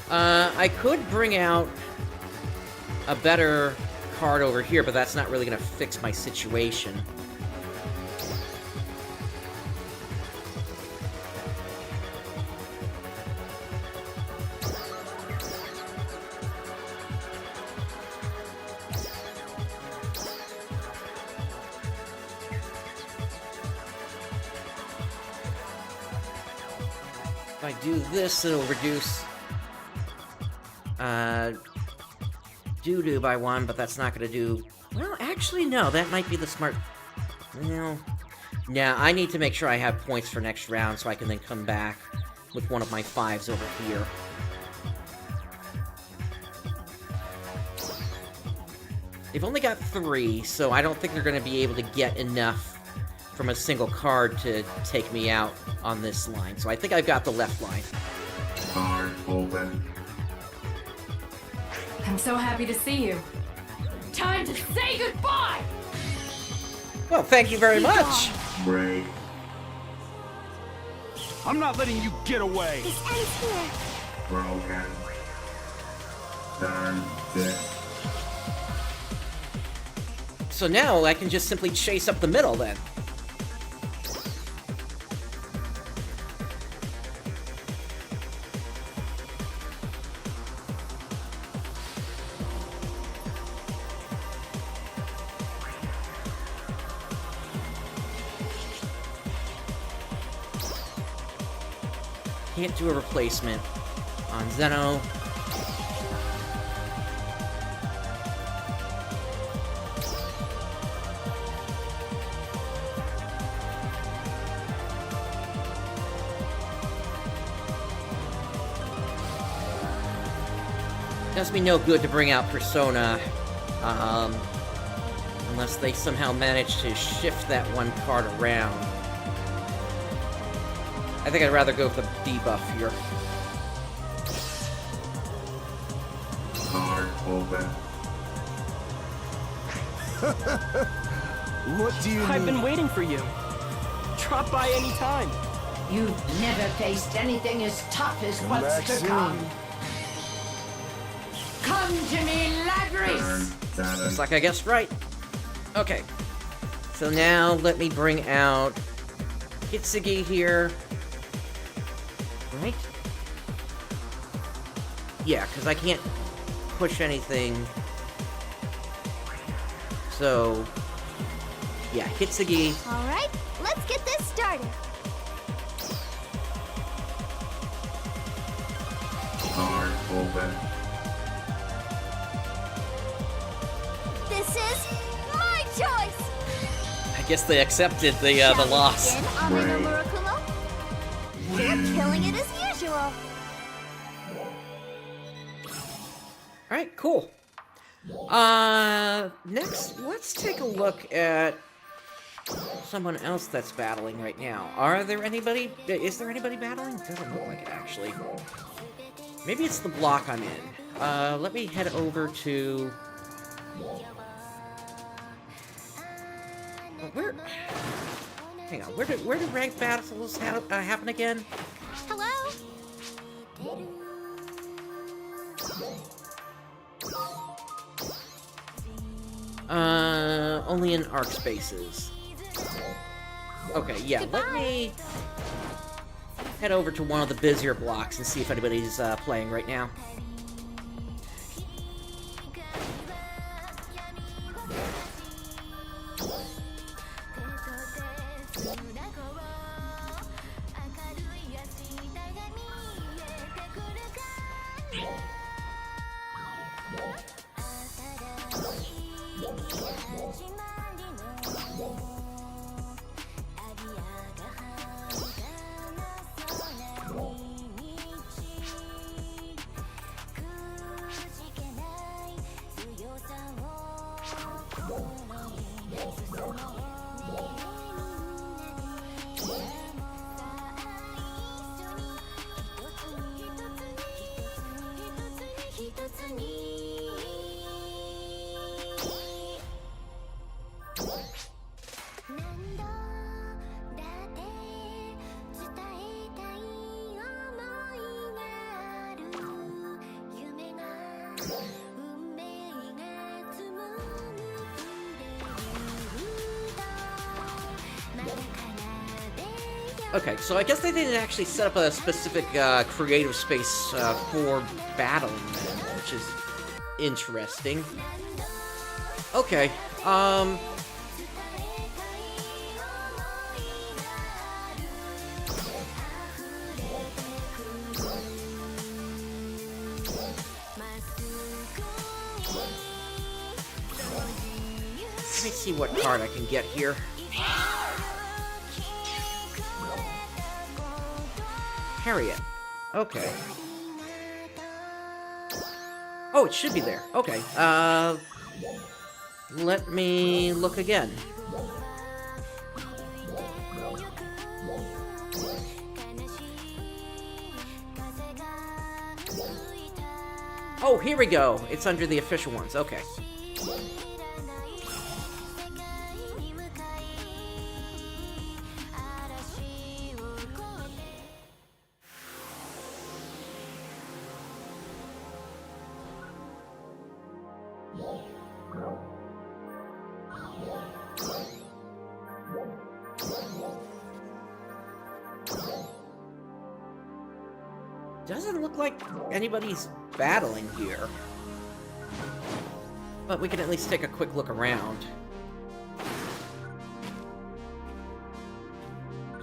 I could bring out a better card over here, but that's not really going to fix my situation. If I do this, it'll reduce doo-doo by 1, but that's not gonna do... Well, actually, no, that might be the smart... No. Yeah, I need to make sure I have points for next round so I can then come back with one of my 5s over here. They've only got 3, so I don't think they're gonna be able to get enough from a single card to take me out on this line. So I think I've got the left line. Card open. I'm so happy to see you. Time to say goodbye! Well, thank you very much. Break. I'm not letting you get away. This ends here. Broken. Turn 6. So now I can just simply chase up the middle then. Can't do a replacement on Zeno. Does me no good to bring out Persona, unless they somehow manage to shift that one card around. I think I'd rather go for the debuff here. Card open. What do you I've been waiting for you. Drop by any time. You've never faced anything as tough as what's back to soon. come. Come to me, Turn Lagris! 7. Looks like I guessed right. Okay. So now let me bring out Kitsugi here. Right? Yeah, because I can't push anything. So, yeah, Kitsugi. All right, let's get this started. Card open. This is my choice. I guess they accepted the loss. Again, Ameno Murakumo. You're killing it as usual. Alright, cool. Next, let's take a look at someone else that's battling right now. Is there anybody battling? Doesn't look like it, actually. Maybe it's the block I'm in. Let me head over to... Where... Hang on, where do ranked battles happen again? Hello? Only in arc spaces. Okay, yeah, let me head over to one of the busier blocks and see if anybody's playing right now. Okay, so I guess they didn't actually set up a specific creative space for battling them, which is interesting. Okay, let me see what card I can get here. Harriet. Okay. Oh, it should be there. Okay. Let me look again. Oh, here we go. It's under the official ones. Okay. Doesn't look like anybody's battling here. But we can at least take a quick look around.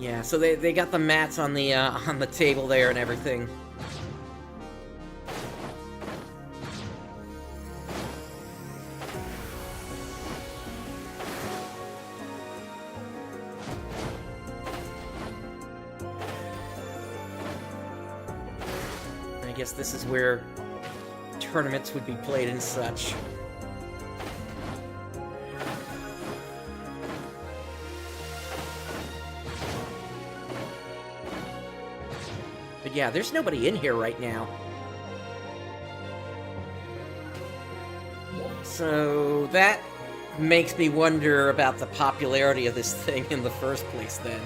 Yeah, so they got the mats on the table there and everything. I guess this is where tournaments would be played and such. But yeah, there's nobody in here right now. So that makes me wonder about the popularity of this thing in the first place then.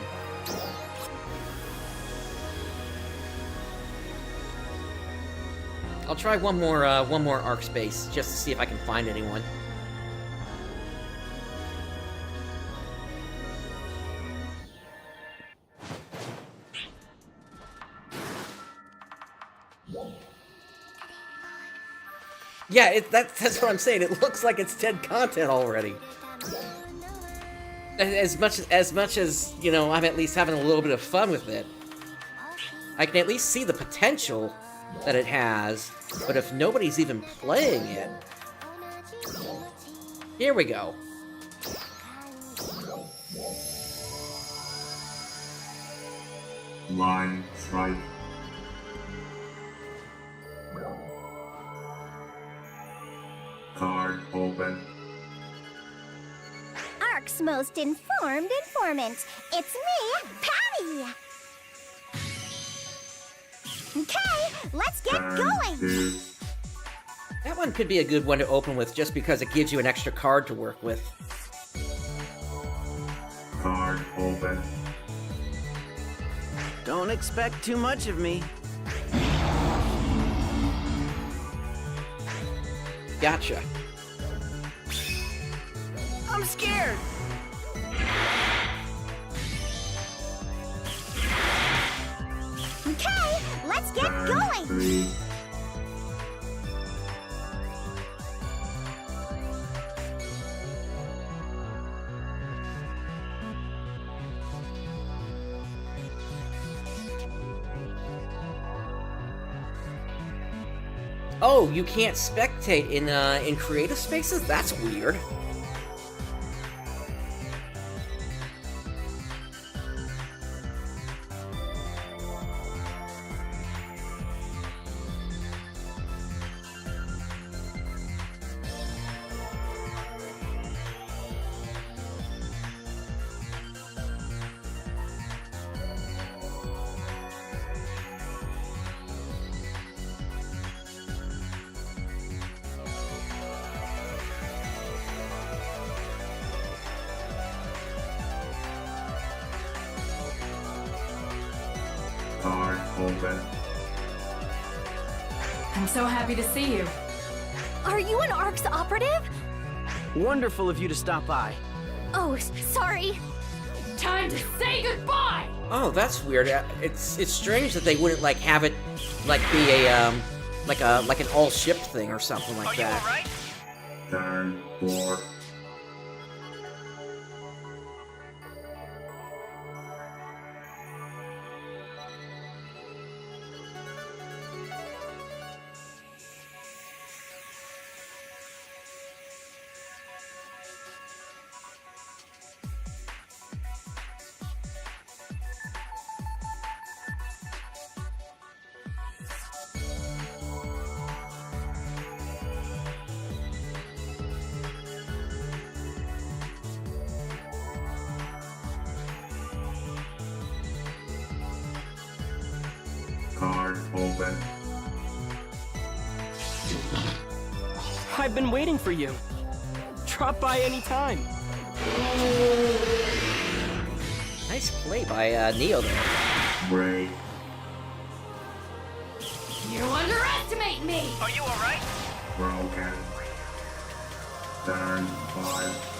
I'll try one more arc space just to see if I can find anyone. Yeah, that's what I'm saying. It looks like it's TED content already. As much as, you know, I'm at least having a little bit of fun with it, I can at least see the potential that it has, but if nobody's even playing it... Here we go. Line strike. Card open. Ark's most informed informant. It's me, Patty! Okay, let's get going! That one could be a good one to open with just because it gives you an extra card to work with. Card open. Don't expect too much of me. Gotcha. I'm scared. Okay, let's get going! 3. Oh, you can't spectate in creative spaces? That's weird. Card open. I'm so happy to see you. Are you an Ark's operative? Wonderful of you to stop by. Oh, sorry. Time to say goodbye! Oh, that's weird. It's strange that they wouldn't like have it like be a like an all ship thing or something like that. Are you alright? Turn 4. Card open. I've been waiting for you. Drop by anytime. Nice play by Neo there. Break. You underestimate me! Are you alright? Broken. Turn 5.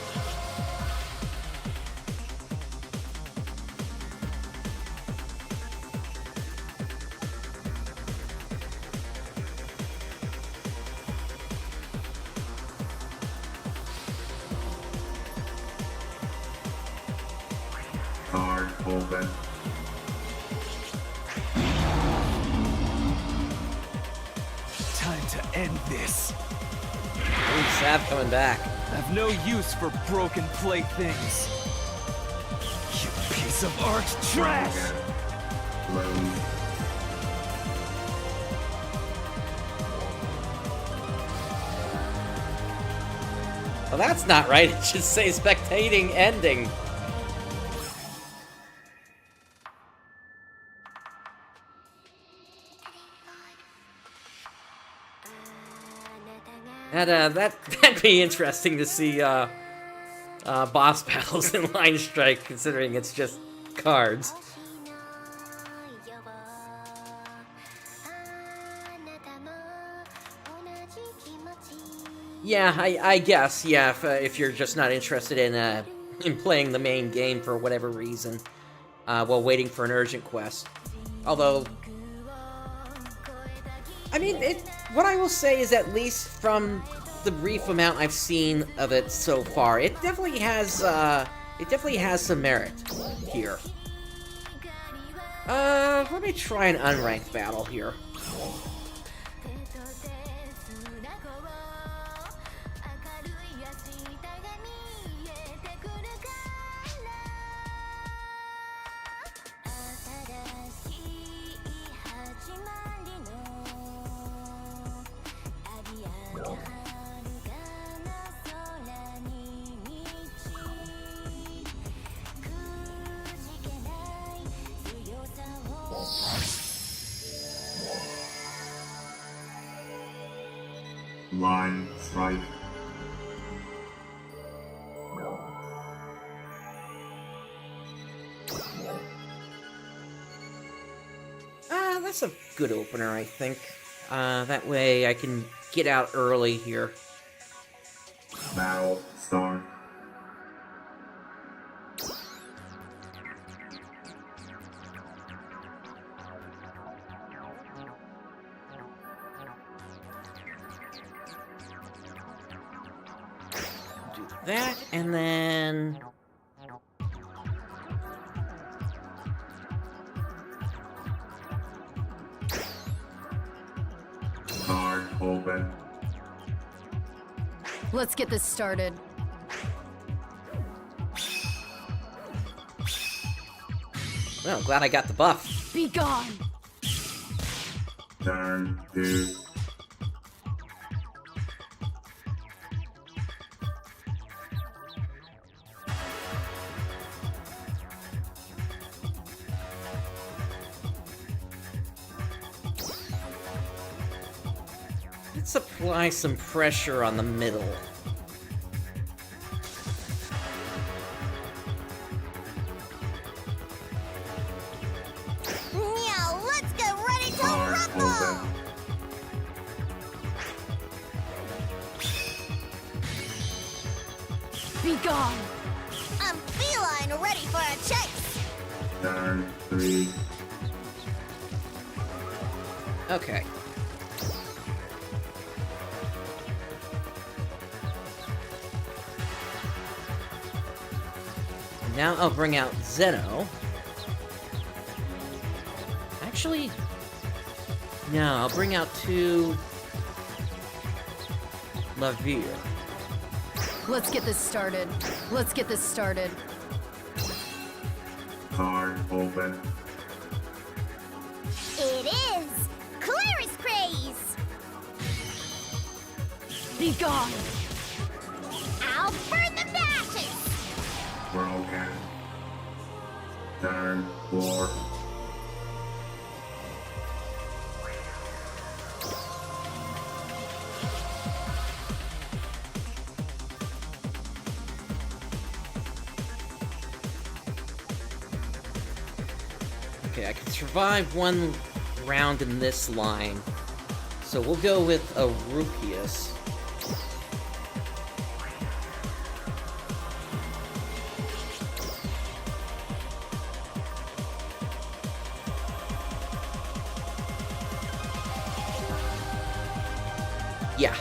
Card open. Time to end this. Ooh, Sav coming back. I've no use for broken playthings. You piece of art trash! Lose. Well, that's not right. It should say spectating ending. That'd be interesting to see boss battles in Line Strike, considering it's just cards. Yeah, I guess, yeah, if you're just not interested in playing the main game for whatever reason, while waiting for an urgent quest. Although, I mean, what I will say is, at least from the brief amount I've seen of it so far, it definitely has some merit here. Let me try an unranked battle here. Line strike. That's a good opener, I think. That way I can get out early here. Battle start. Do that, and then... Card open. Let's get this started. Well, glad I got the buff. Be gone! Turn 2. Let's apply some pressure on the middle. Now let's get ready to Card rumble! open. Be gone! I'm feline ready for a chase! Turn 3. Okay. Now I'll bring out Zeno. Actually, no, I'll bring out 2 Lavir. Let's get this started. Let's get this started. Card open. It is Claris Craze! Be gone! I'll burn the ashes! Broken. Turn 4. Okay, I can survive one round in this line. So we'll go with a Rupius. Yeah.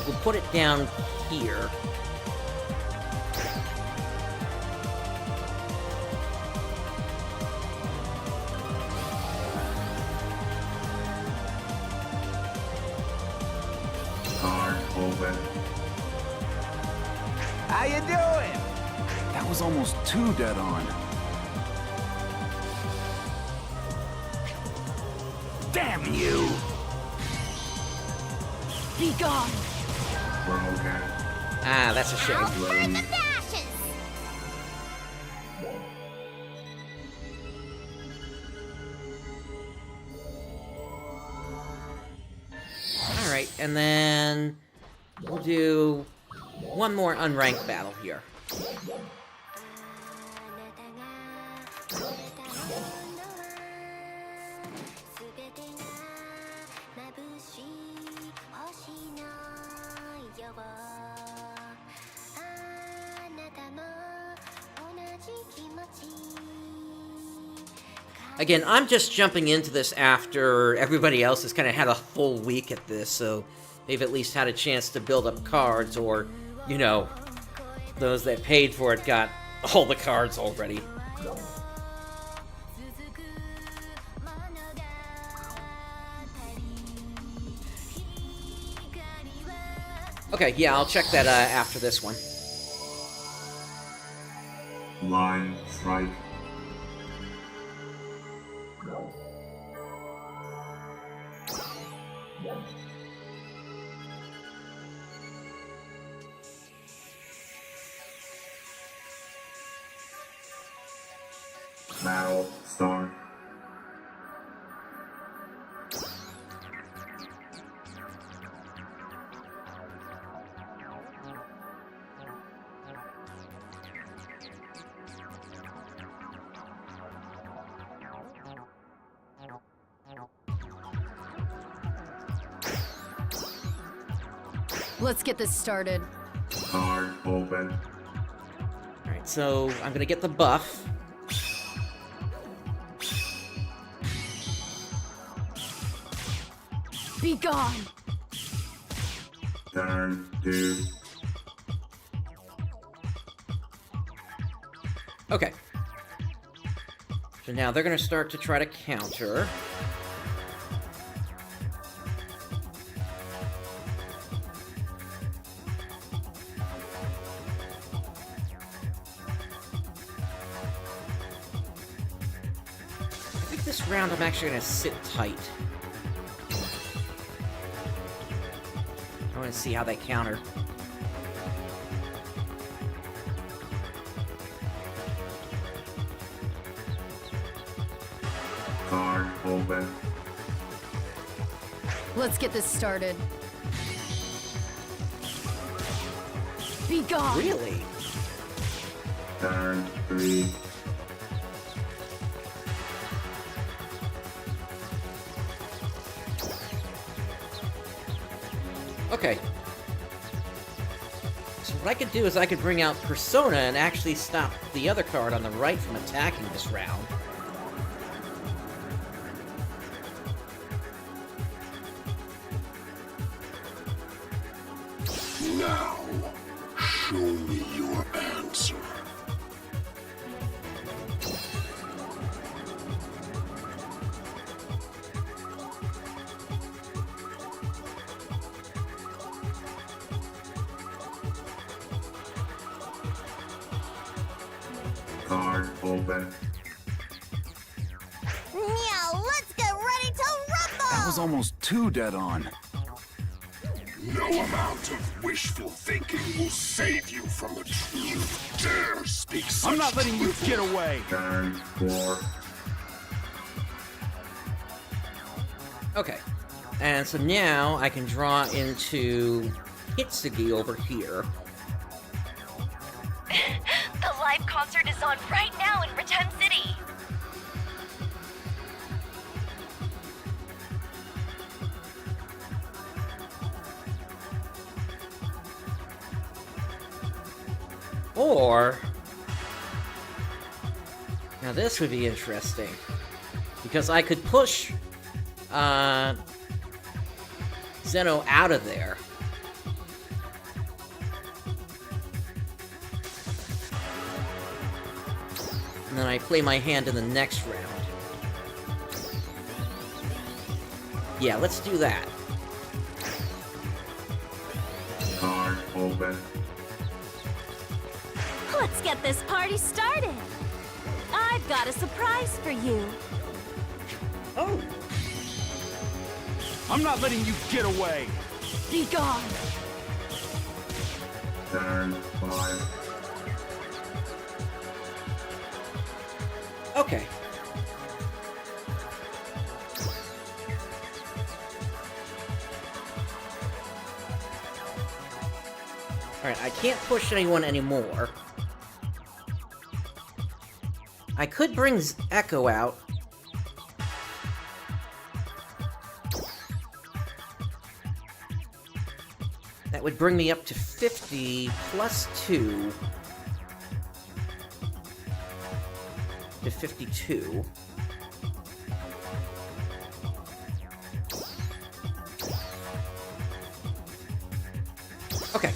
We'll put it down here. Card open. How you doing? That was almost too dead on. Damn you! Be gone! Broken. Ah, that's a shame. Road. Alright, and then we'll do one more unranked battle here. Again, I'm just jumping into this after everybody else has kind of had a full week at this, so they've at least had a chance to build up cards, or, you know, those that paid for it got all the cards already. Okay, yeah, I'll check that after this one. Line strike. Battle start. Let's get this started. Card open. Alright, so I'm gonna get the buff. Be gone! Turn 2. Okay. So now they're gonna start to try to counter. I think this round I'm actually gonna sit tight. I want to see how they counter. Card open. Let's get this started. Be gone! Really? Turn 3. Okay. So what I could do is I could bring out Persona and actually stop the other card on the right from attacking this round. Now, show me your answer. Card open. Now, let's get ready to rumble! That was almost too dead on. No amount of wishful thinking will save you from the truth. Dare speak such I'm not letting you truth. get away! Turn 4. Okay. And so now I can draw into Hitsugi over here. The live concert is on right now in Return City. Or... Now this would be interesting. Because I could push... Zeno out of there. And then I play my hand in the next round. Yeah, let's do that. Card open. Let's get this party started. I've got a surprise for you. Oh. I'm not letting you get away. Be gone. Turn 5. Okay. Alright, I can't push anyone anymore. I could bring Echo out. That would bring me up to 50 plus 2 to 52. Okay.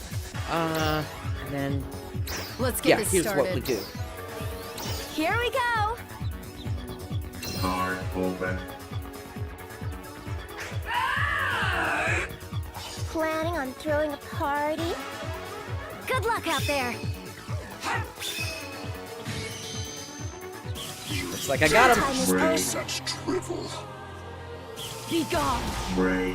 And then... Let's get this here's started. what we do. Here we go. Card open. Planning on throwing a party? Good luck out there. Looks like I got Time him. is Right. over. Such drivel. Be gone. Break.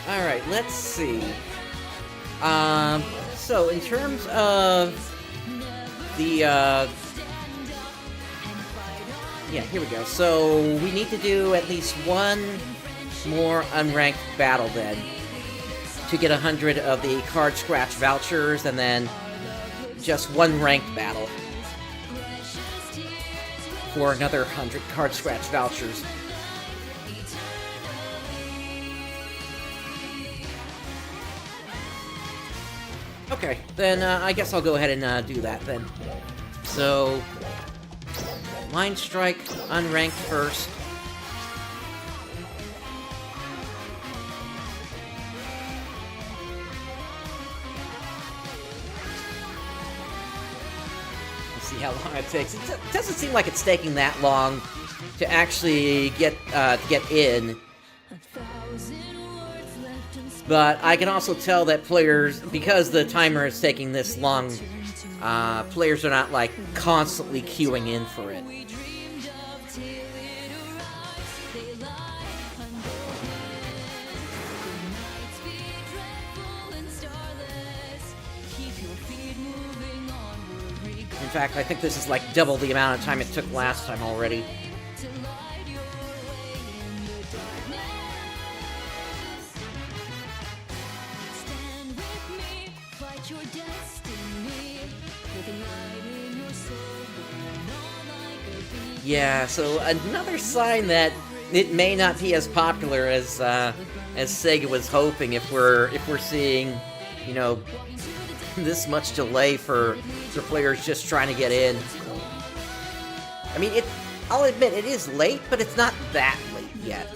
Alright, let's see. So in terms of the, yeah, here we go. So we need to do at least one more unranked battle then to get 100 of the card scratch vouchers, and then just one ranked battle for another 100 card scratch vouchers. Okay, then I guess I'll go ahead and do that then. So, Mind Strike, unranked first. Let's see how long it takes. It doesn't seem like it's taking that long to actually get in. But I can also tell that players, because the timer is taking this long, players are not, like, constantly queuing in for it. In fact, I think this is, like, double the amount of time it took last time already. Yeah, so another sign that it may not be as popular as Sega was hoping if we're seeing, you know, this much delay for players just trying to get in. I mean, I'll admit it is late, but it's not that late yet.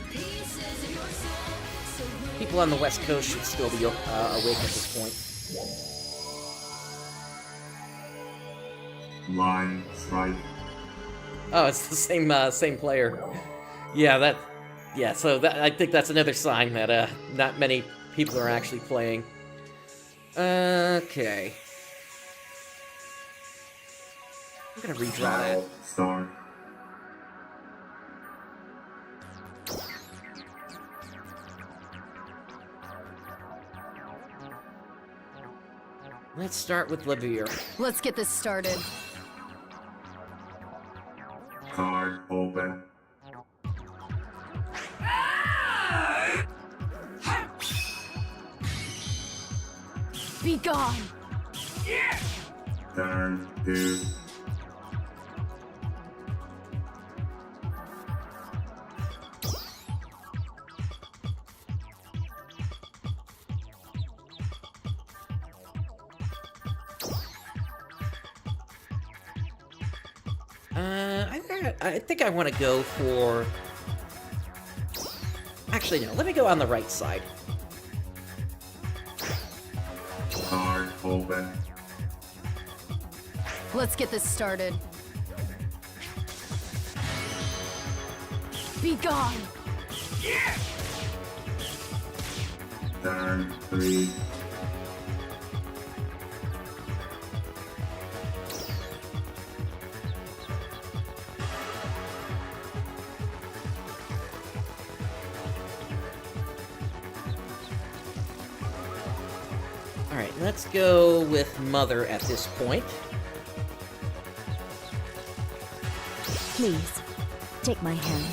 People on the West Coast should still be awake at this point. Line strike. Oh, it's the same player. Yeah, so I think that's another sign that not many people are actually playing. Okay. I'm gonna redraw that. Start. Let's start with Levere. Let's get this started. Card open. Be gone. Turn 2. I think I want to go for... Actually, no. Let me go on the right side. Card open. Let's get this started. Be gone! Turn 3. Alright, let's go with Mother at this point. Please, take my hand.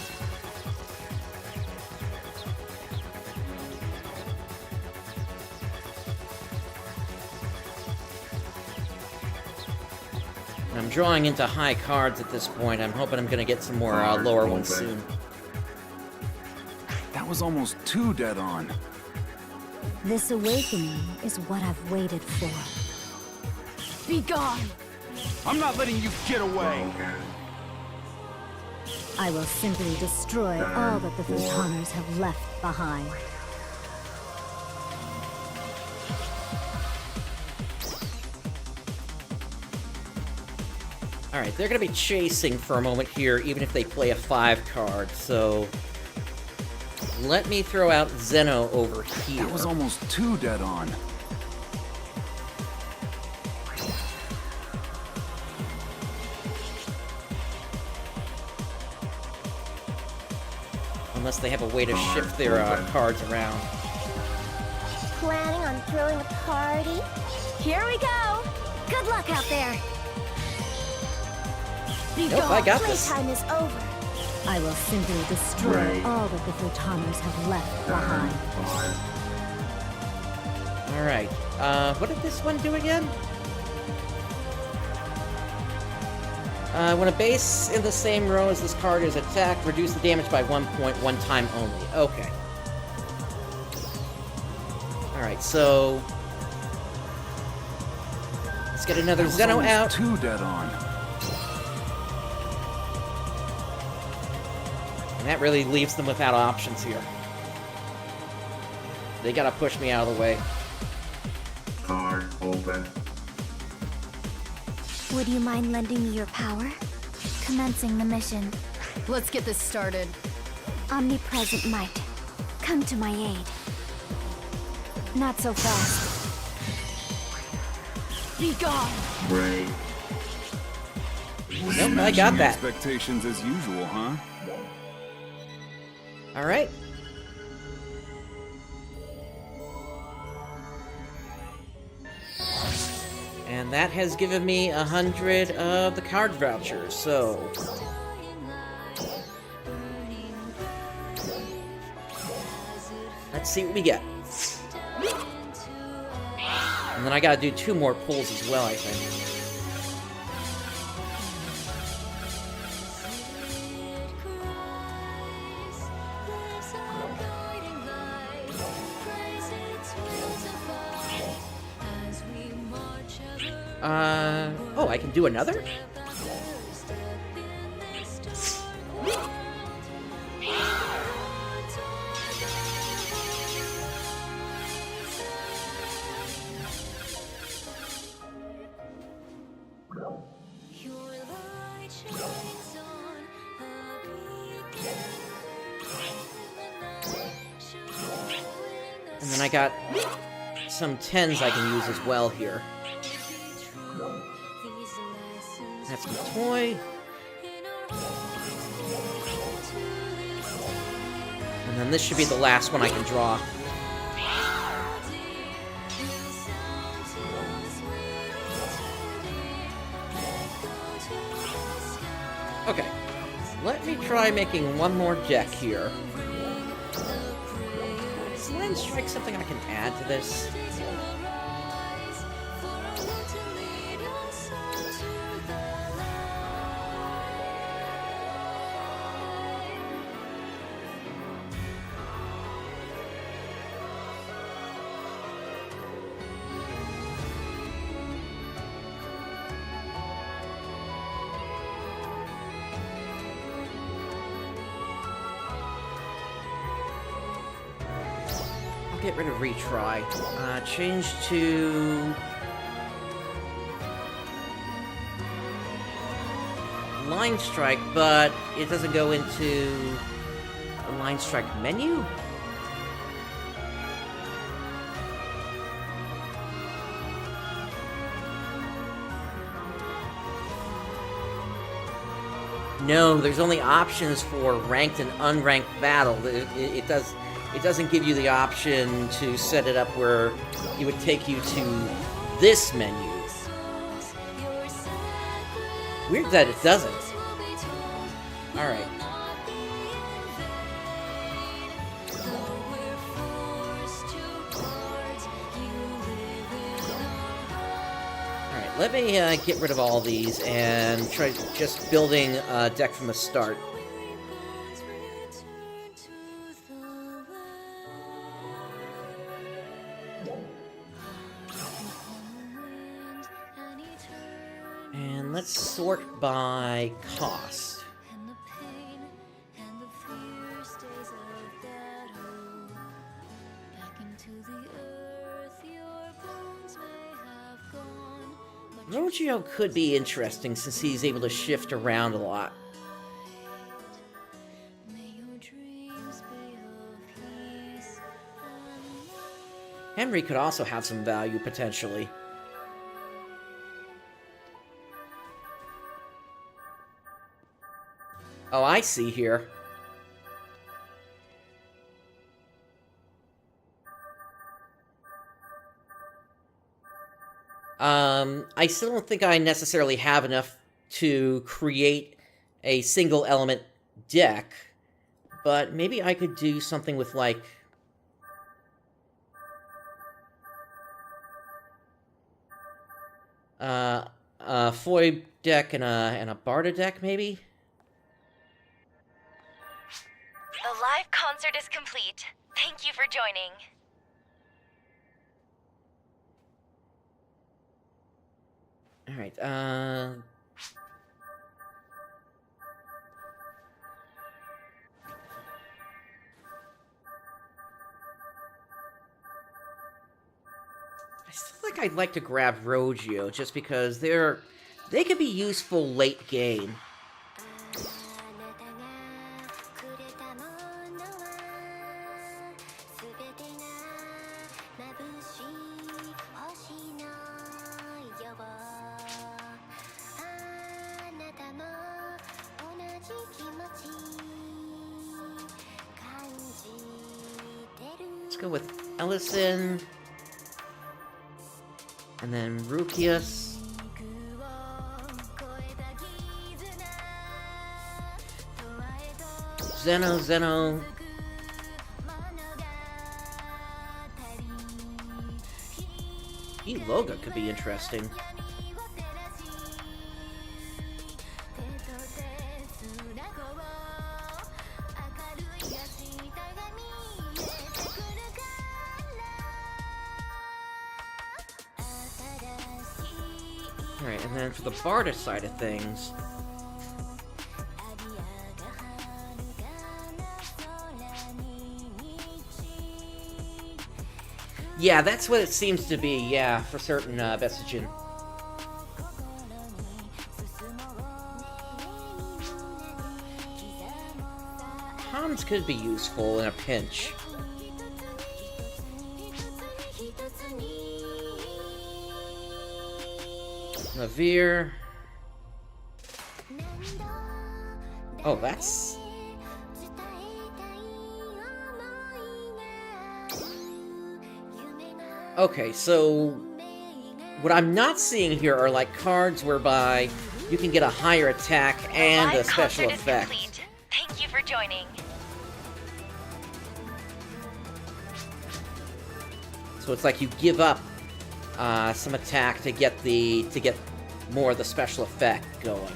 I'm drawing into high cards at this point. I'm hoping I'm going to get some more lower ones soon. That was almost too dead on. This awakening is what I've waited for. Be gone! I'm not letting you get away! Broken. I will simply destroy all that the Photoners have left behind. Alright, they're going to be chasing for a moment here, even if they play a 5 card, so... Let me throw out Zeno over here. That was almost too dead on. Unless they have a way to shift their cards around. Planning on throwing a party? Here we go! Good luck out there! Be Nope, gone. I got this. Playtime is over. I will simply destroy Right. all that the Photoners have left Turn behind. 5. Alright, what did this one do again? When a base in the same row as this card is attacked, reduce the damage by 1 point 1 time only. Okay. Alright, so... Let's get another That was Zeno almost out. too dead on. And that really leaves them without options here. They gotta push me out of the way. Card open. Would you mind lending me your power? Commencing the mission. Let's get this started. Omnipresent might, come to my aid. Not so fast. Be gone! Break. Nope, I got that. Expectations as usual, huh? Alright. And that has given me 100 of the card vouchers, so... Let's see what we get. And then I gotta do 2 more pulls as well, I think. Oh, I can do another? And then I got some 10s I can use as well here. That's my toy. And then this should be the last one I can draw. Okay. Let me try making one more deck here. Is Land Strike something I can add to this? get rid of retry. Change to... Line Strike, but it doesn't go into the Line Strike menu? No, there's only options for ranked and unranked battle. It doesn't give you the option to set it up where it would take you to this menu. Weird that it doesn't. Alright. Alright, let me get rid of all these and try just building a deck from the start. And let's sort by cost. Rogio could be interesting since he's able to shift around a lot. Henry could also have some value, potentially. Oh, I see here. I still don't think I necessarily have enough to create a single element deck, but maybe I could do something with, like... a Foy deck and a Barda deck, maybe? The live concert is complete. Thank you for joining. Alright, I still think I'd like to grab Rogio, just because they could be useful late game. Let's go with Ellison. And then Rukius. Zeno. Loga could be interesting. Alright, and then for the Barda side of things... Yeah, that's what it seems to be, yeah, for certain, Vestigen. Hans could be useful in a pinch. Navir. Oh, that's... Okay, so... what I'm not seeing here are, like, cards whereby you can get a higher attack and a special effect. Thank you for joining. So it's like you give up some attack to get more of the special effect going.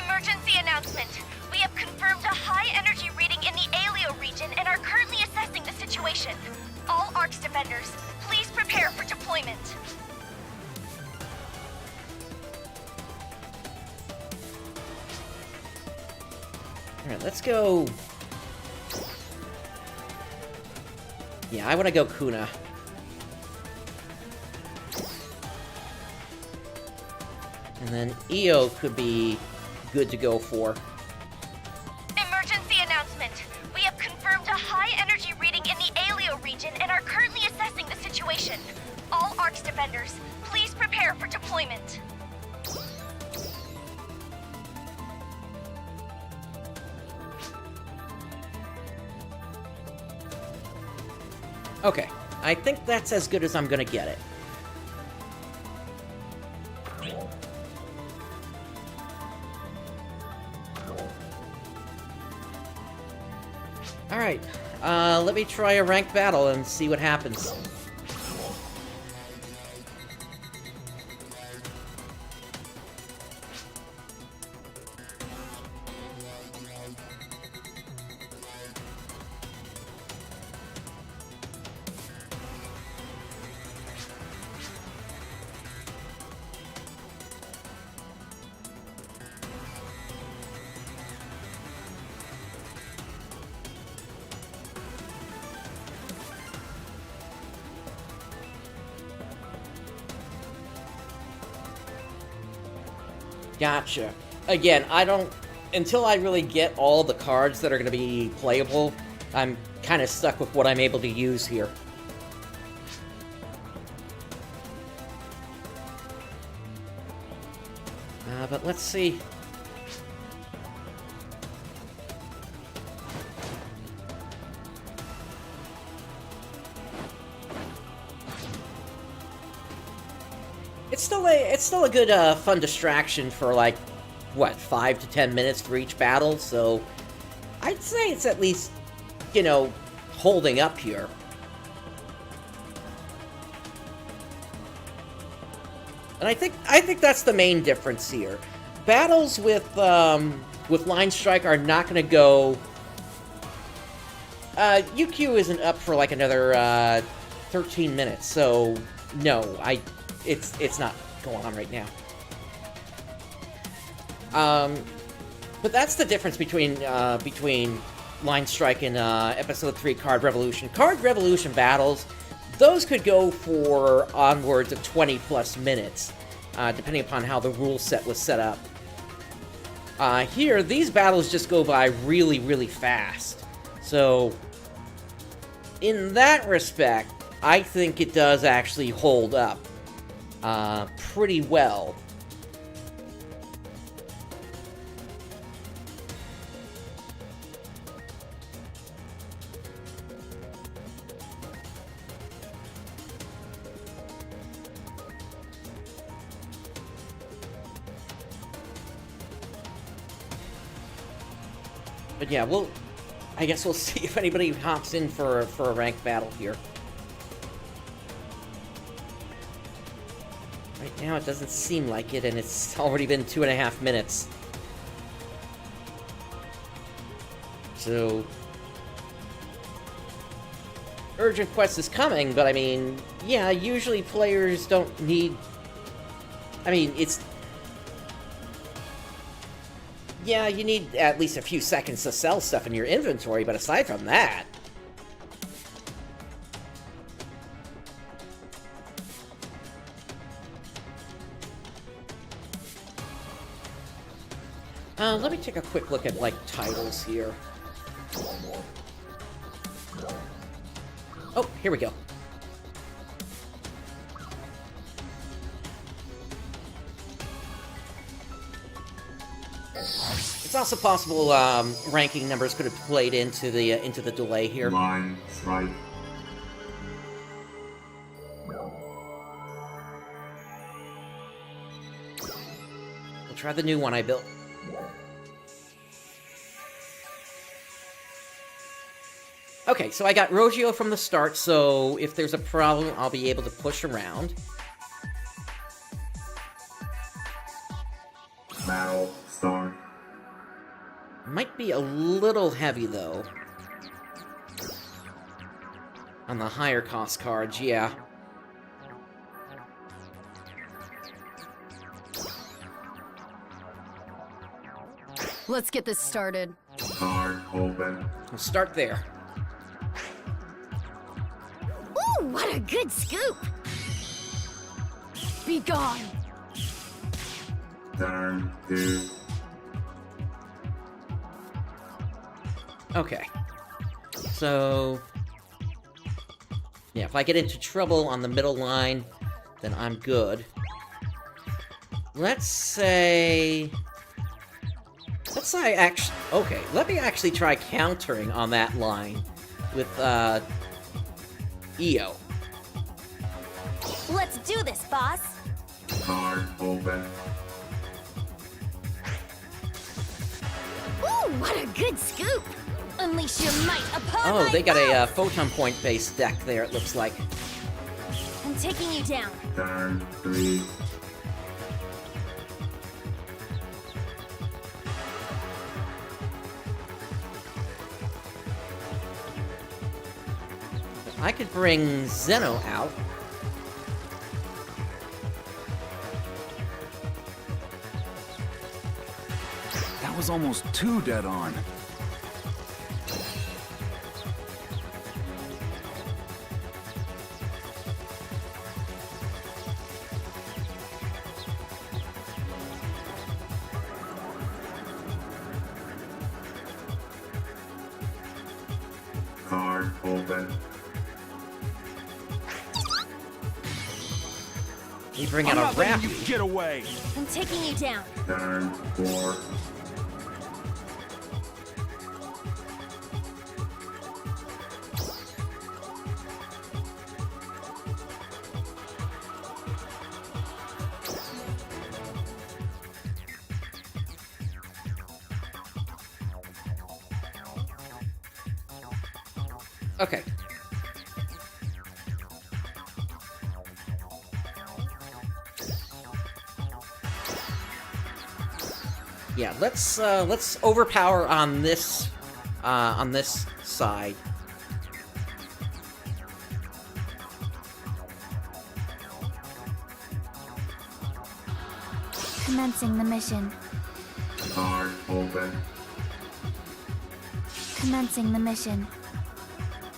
Emergency announcement. We have confirmed a high energy reading in the Alio region and are currently assessing the situation. All Arcs defenders, please prepare for deployment. Alright, let's go... Yeah, I want to go Kuna. And then EO could be good to go for. Emergency announcement. We have confirmed a high energy reading in the Aleo region and are currently assessing the situation. All ARC's defenders, please prepare for deployment. Okay, I think that's as good as I'm gonna get it. Alright, let me try a ranked battle and see what happens. Gotcha. Again, I don't... Until I really get all the cards that are going to be playable, I'm kind of stuck with what I'm able to use here. But let's see. It's still a good fun distraction for like what, 5 to 10 minutes for each battle. So I'd say it's at least, you know, holding up here. And I think that's the main difference here. Battles with Line Strike are not going to go. UQ isn't up for like another 13 minutes, so no, it's not going on right now. But that's the difference between Line Strike and Episode 3 Card Revolution. Card Revolution battles, those could go for onwards of 20 plus minutes, depending upon how the rule set was set up. Here, these battles just go by really, really fast. So, in that respect, I think it does actually hold up pretty well. But yeah, I guess we'll see if anybody hops in for a ranked battle here. Right now, it doesn't seem like it, and it's already been 2.5 minutes. So, Urgent Quest is coming, but I mean, yeah, usually players don't need... I mean, it's... Yeah, you need at least a few seconds to sell stuff in your inventory, but aside from that... let me take a quick look at, like, titles here. Oh, here we go. It's also possible ranking numbers could have played into the delay here. Line Strike. We'll try the new one I built. Okay, so I got Rogio from the start, so if there's a problem, I'll be able to push around. Battle start. Might be a little heavy, though. On the higher cost cards, yeah. Let's get this started. Card open. We'll start there. Ooh, what a good scoop! Be gone. Turn 2. Okay. So... yeah, if I get into trouble on the middle line, then I'm good. Let's say actually... okay, let me actually try countering on that line with, EO. Let's do this, boss! Card open. Ooh, what a good scoop! Unleash your might upon Oh, my they got a, foes! photon point-based deck there, it looks like. I'm taking you down. Turn 3. I could bring Zeno out. That was almost too dead on. Card open. You bring I'm out not a letting Raffy. you get away. I'm taking you down. Turn 4. Okay. Yeah, let's overpower on this side. Commencing the mission. Card open. Commencing the mission.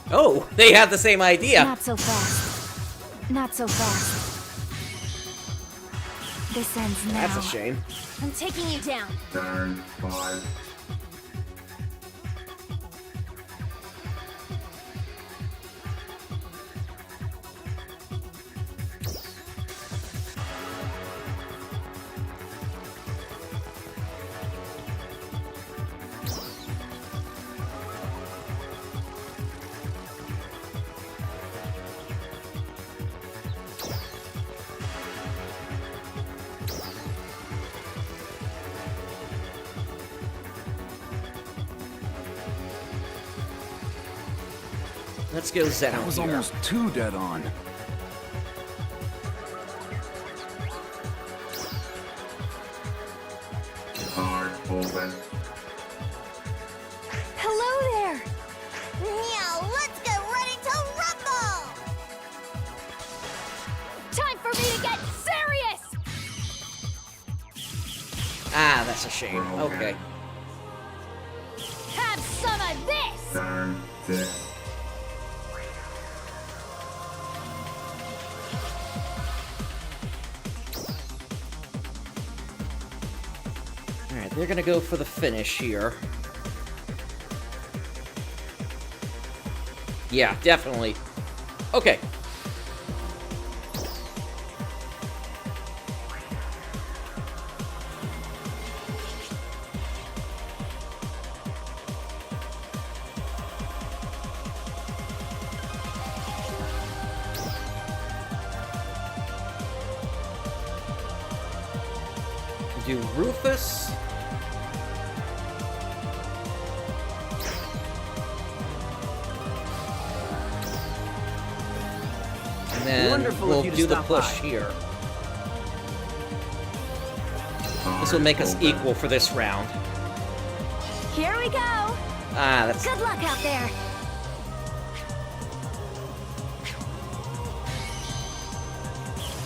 Oh, they have the same idea. Not so fast. Not so fast. This ends now. That's a shame. I'm taking you down. Turn 5. Let's go Zeno That was here. almost too dead on. Card open. Hello there! Now let's get ready to rumble! Time for me to get serious! Ah, that's a shame. Okay. Have some of this! Turn 6. Alright, they're gonna go for the finish here. Yeah, definitely. Okay. Do Rufus. And then Wonderful we'll of you to do the stop push by. here. This will make us equal for this round. Here we go! Ah, that's... Good luck out there!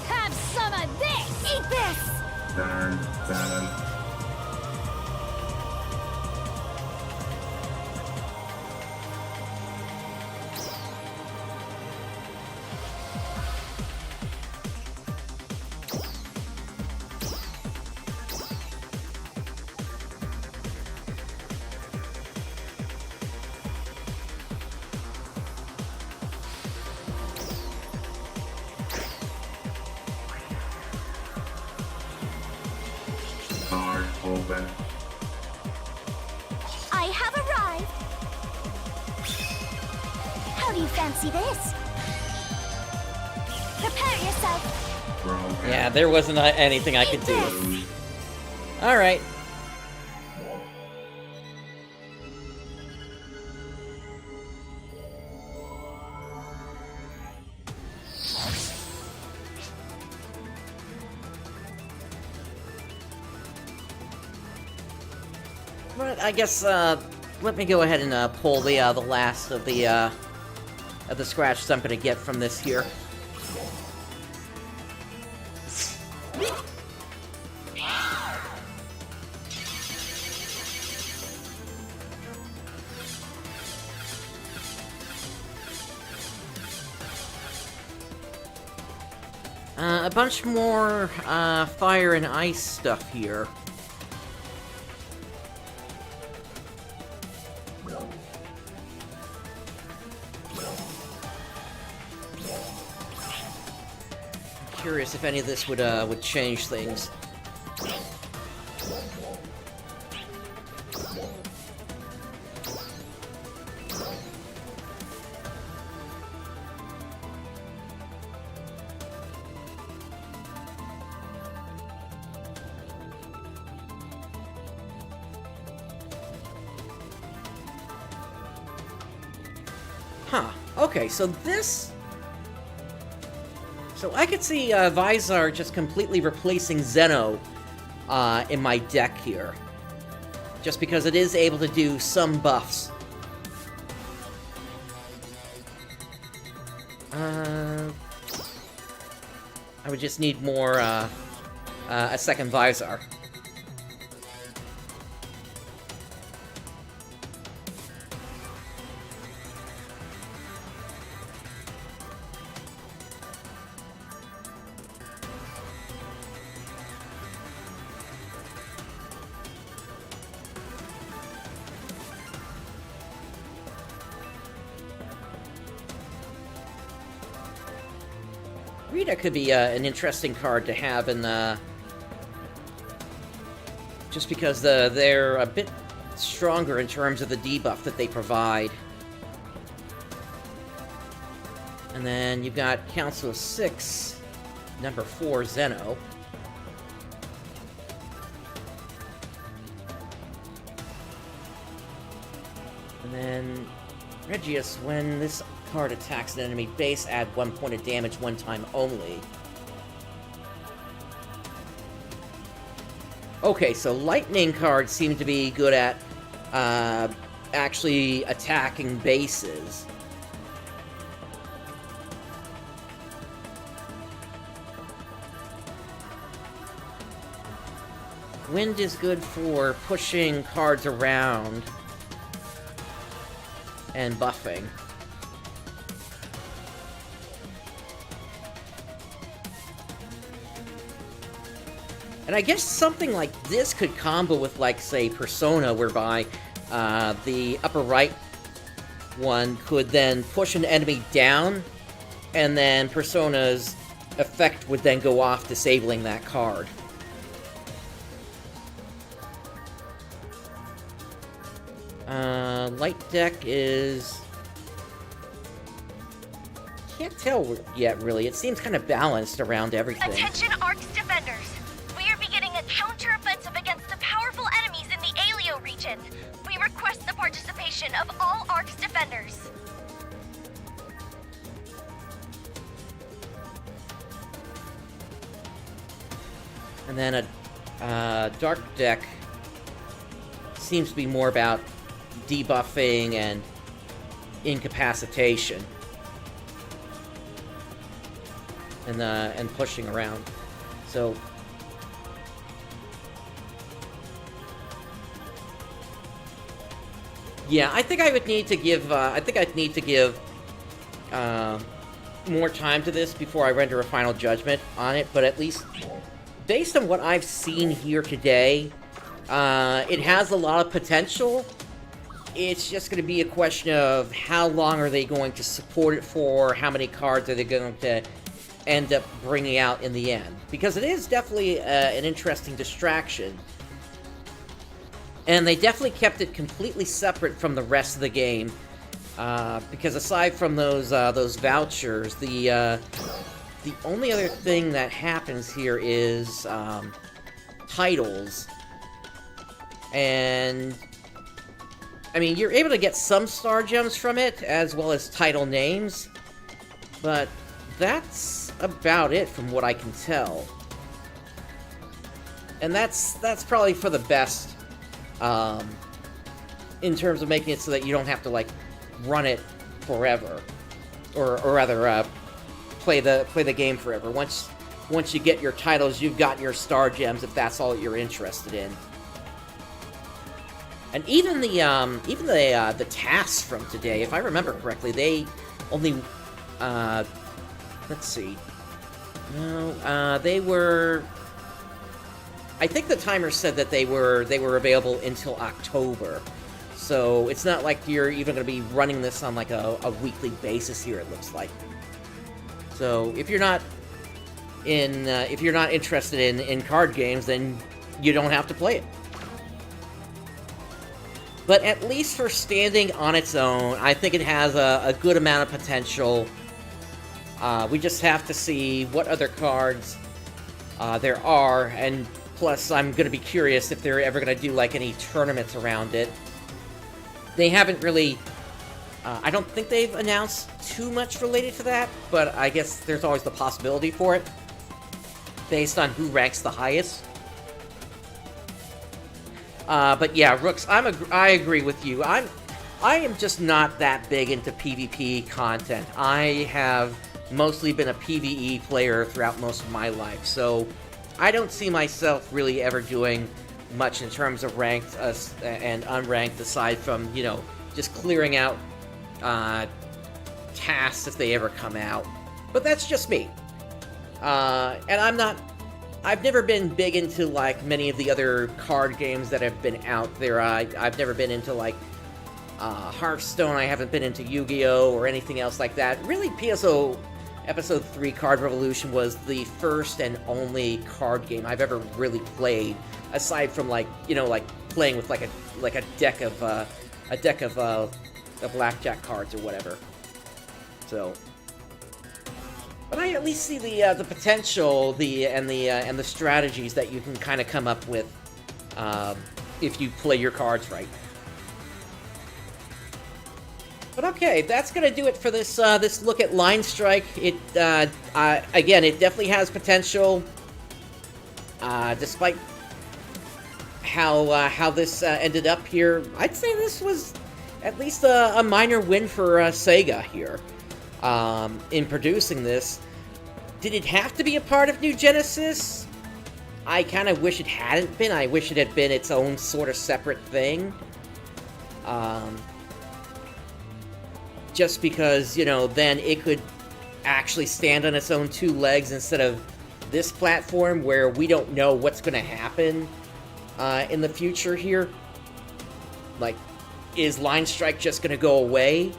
Have some of this! Eat this! Turn 7. open. I have arrived. How do you fancy this? Prepare yourself. Broken. Yeah, there wasn't anything I could do. Closed. Alright. But I guess, let me go ahead and pull the last of the scratches I'm gonna get from this here. A bunch more fire and ice stuff here. Curious if any of this would change things. Huh. Okay, so this... So I could see Visar just completely replacing Zeno in my deck here. Just because it is able to do some buffs. I would just need more, a second Visar. Rita could be an interesting card to have in just because they're a bit stronger in terms of the debuff that they provide. And then you've got Council of 6, number 4, Zeno. And then Regius, when this card attacks an enemy base, add 1 point of damage one time only. Okay, so lightning cards seem to be good at actually attacking bases. Wind is good for pushing cards around and buffing. And I guess something like this could combo with, like, say, Persona, whereby the upper right one could then push an enemy down, and then Persona's effect would then go off, disabling that card. Light deck is... Can't tell yet, really. It seems kind of balanced around everything. Attention, Ark's defenders! We are beginning a counter-offensive against the powerful enemies in the Alio region. We request the participation of all Ark's defenders. And then a dark deck seems to be more about debuffing and incapacitation. And pushing around. So yeah, I think I would need to give more time to this before I render a final judgment on it, but at least based on what I've seen here today, it has a lot of potential. It's just going to be a question of how long are they going to support it for, how many cards are they going to end up bringing out in the end. Because it is definitely an interesting distraction. And they definitely kept it completely separate from the rest of the game, because aside from those vouchers, the only other thing that happens here is titles. And I mean, you're able to get some star gems from it, as well as title names, but that's about it from what I can tell. And that's probably for the best, in terms of making it so that you don't have to, like, run it forever. Or rather, play the game forever. Once you get your titles, you've got your star gems if that's all you're interested in. And even the tasks from today, if I remember correctly, they only, let's see. No, they were, I think the timer said that they were available until October. So it's not like you're even going to be running this on like a weekly basis here, it looks like. So if you're not interested in card games, then you don't have to play it. But at least for standing on its own, I think it has a good amount of potential. We just have to see what other cards there are, and plus I'm going to be curious if they're ever going to do like any tournaments around it. They haven't really, I don't think they've announced too much related to that, but I guess there's always the possibility for it, based on who ranks the highest. But yeah, Rooks, I agree with you. I am just not that big into PvP content. I have mostly been a PvE player throughout most of my life, so I don't see myself really ever doing much in terms of ranked and unranked, aside from, you know, just clearing out tasks if they ever come out. But that's just me. And I've never been big into, like, many of the other card games that have been out there. I've never been into, like, Hearthstone. I haven't been into Yu-Gi-Oh! Or anything else like that. Really, PSO Episode 3 Card Revolution was the first and only card game I've ever really played, aside from, like, you know, like, playing with, like, a deck of blackjack cards or whatever. So... but I at least see the potential, and the strategies that you can kind of come up with if you play your cards right. But okay, that's gonna do it for this this look at Line Strike. It again, it definitely has potential, despite how this ended up here. I'd say this was at least a minor win for Sega here. In producing this. Did it have to be a part of New Genesis? I kind of wish it hadn't been. I wish it had been its own sort of separate thing. Just because, you know, then it could actually stand on its own two legs instead of this platform where we don't know what's going to happen in the future here. Like, is Line Strike just going to go away?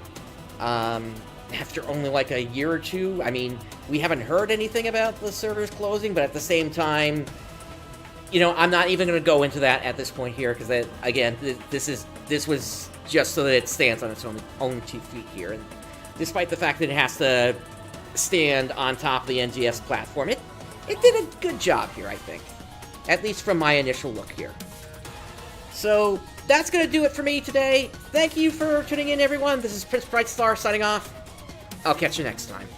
After only like a year or two? I mean, we haven't heard anything about the servers closing, but at the same time, you know, I'm not even going to go into that at this point here, because, again, this was just so that it stands on its own 2 feet here. And despite the fact that it has to stand on top of the NGS platform, it did a good job here, I think. At least from my initial look here. So, that's going to do it for me today. Thank you for tuning in, everyone. This is PrinceBrightstar signing off. I'll catch you next time.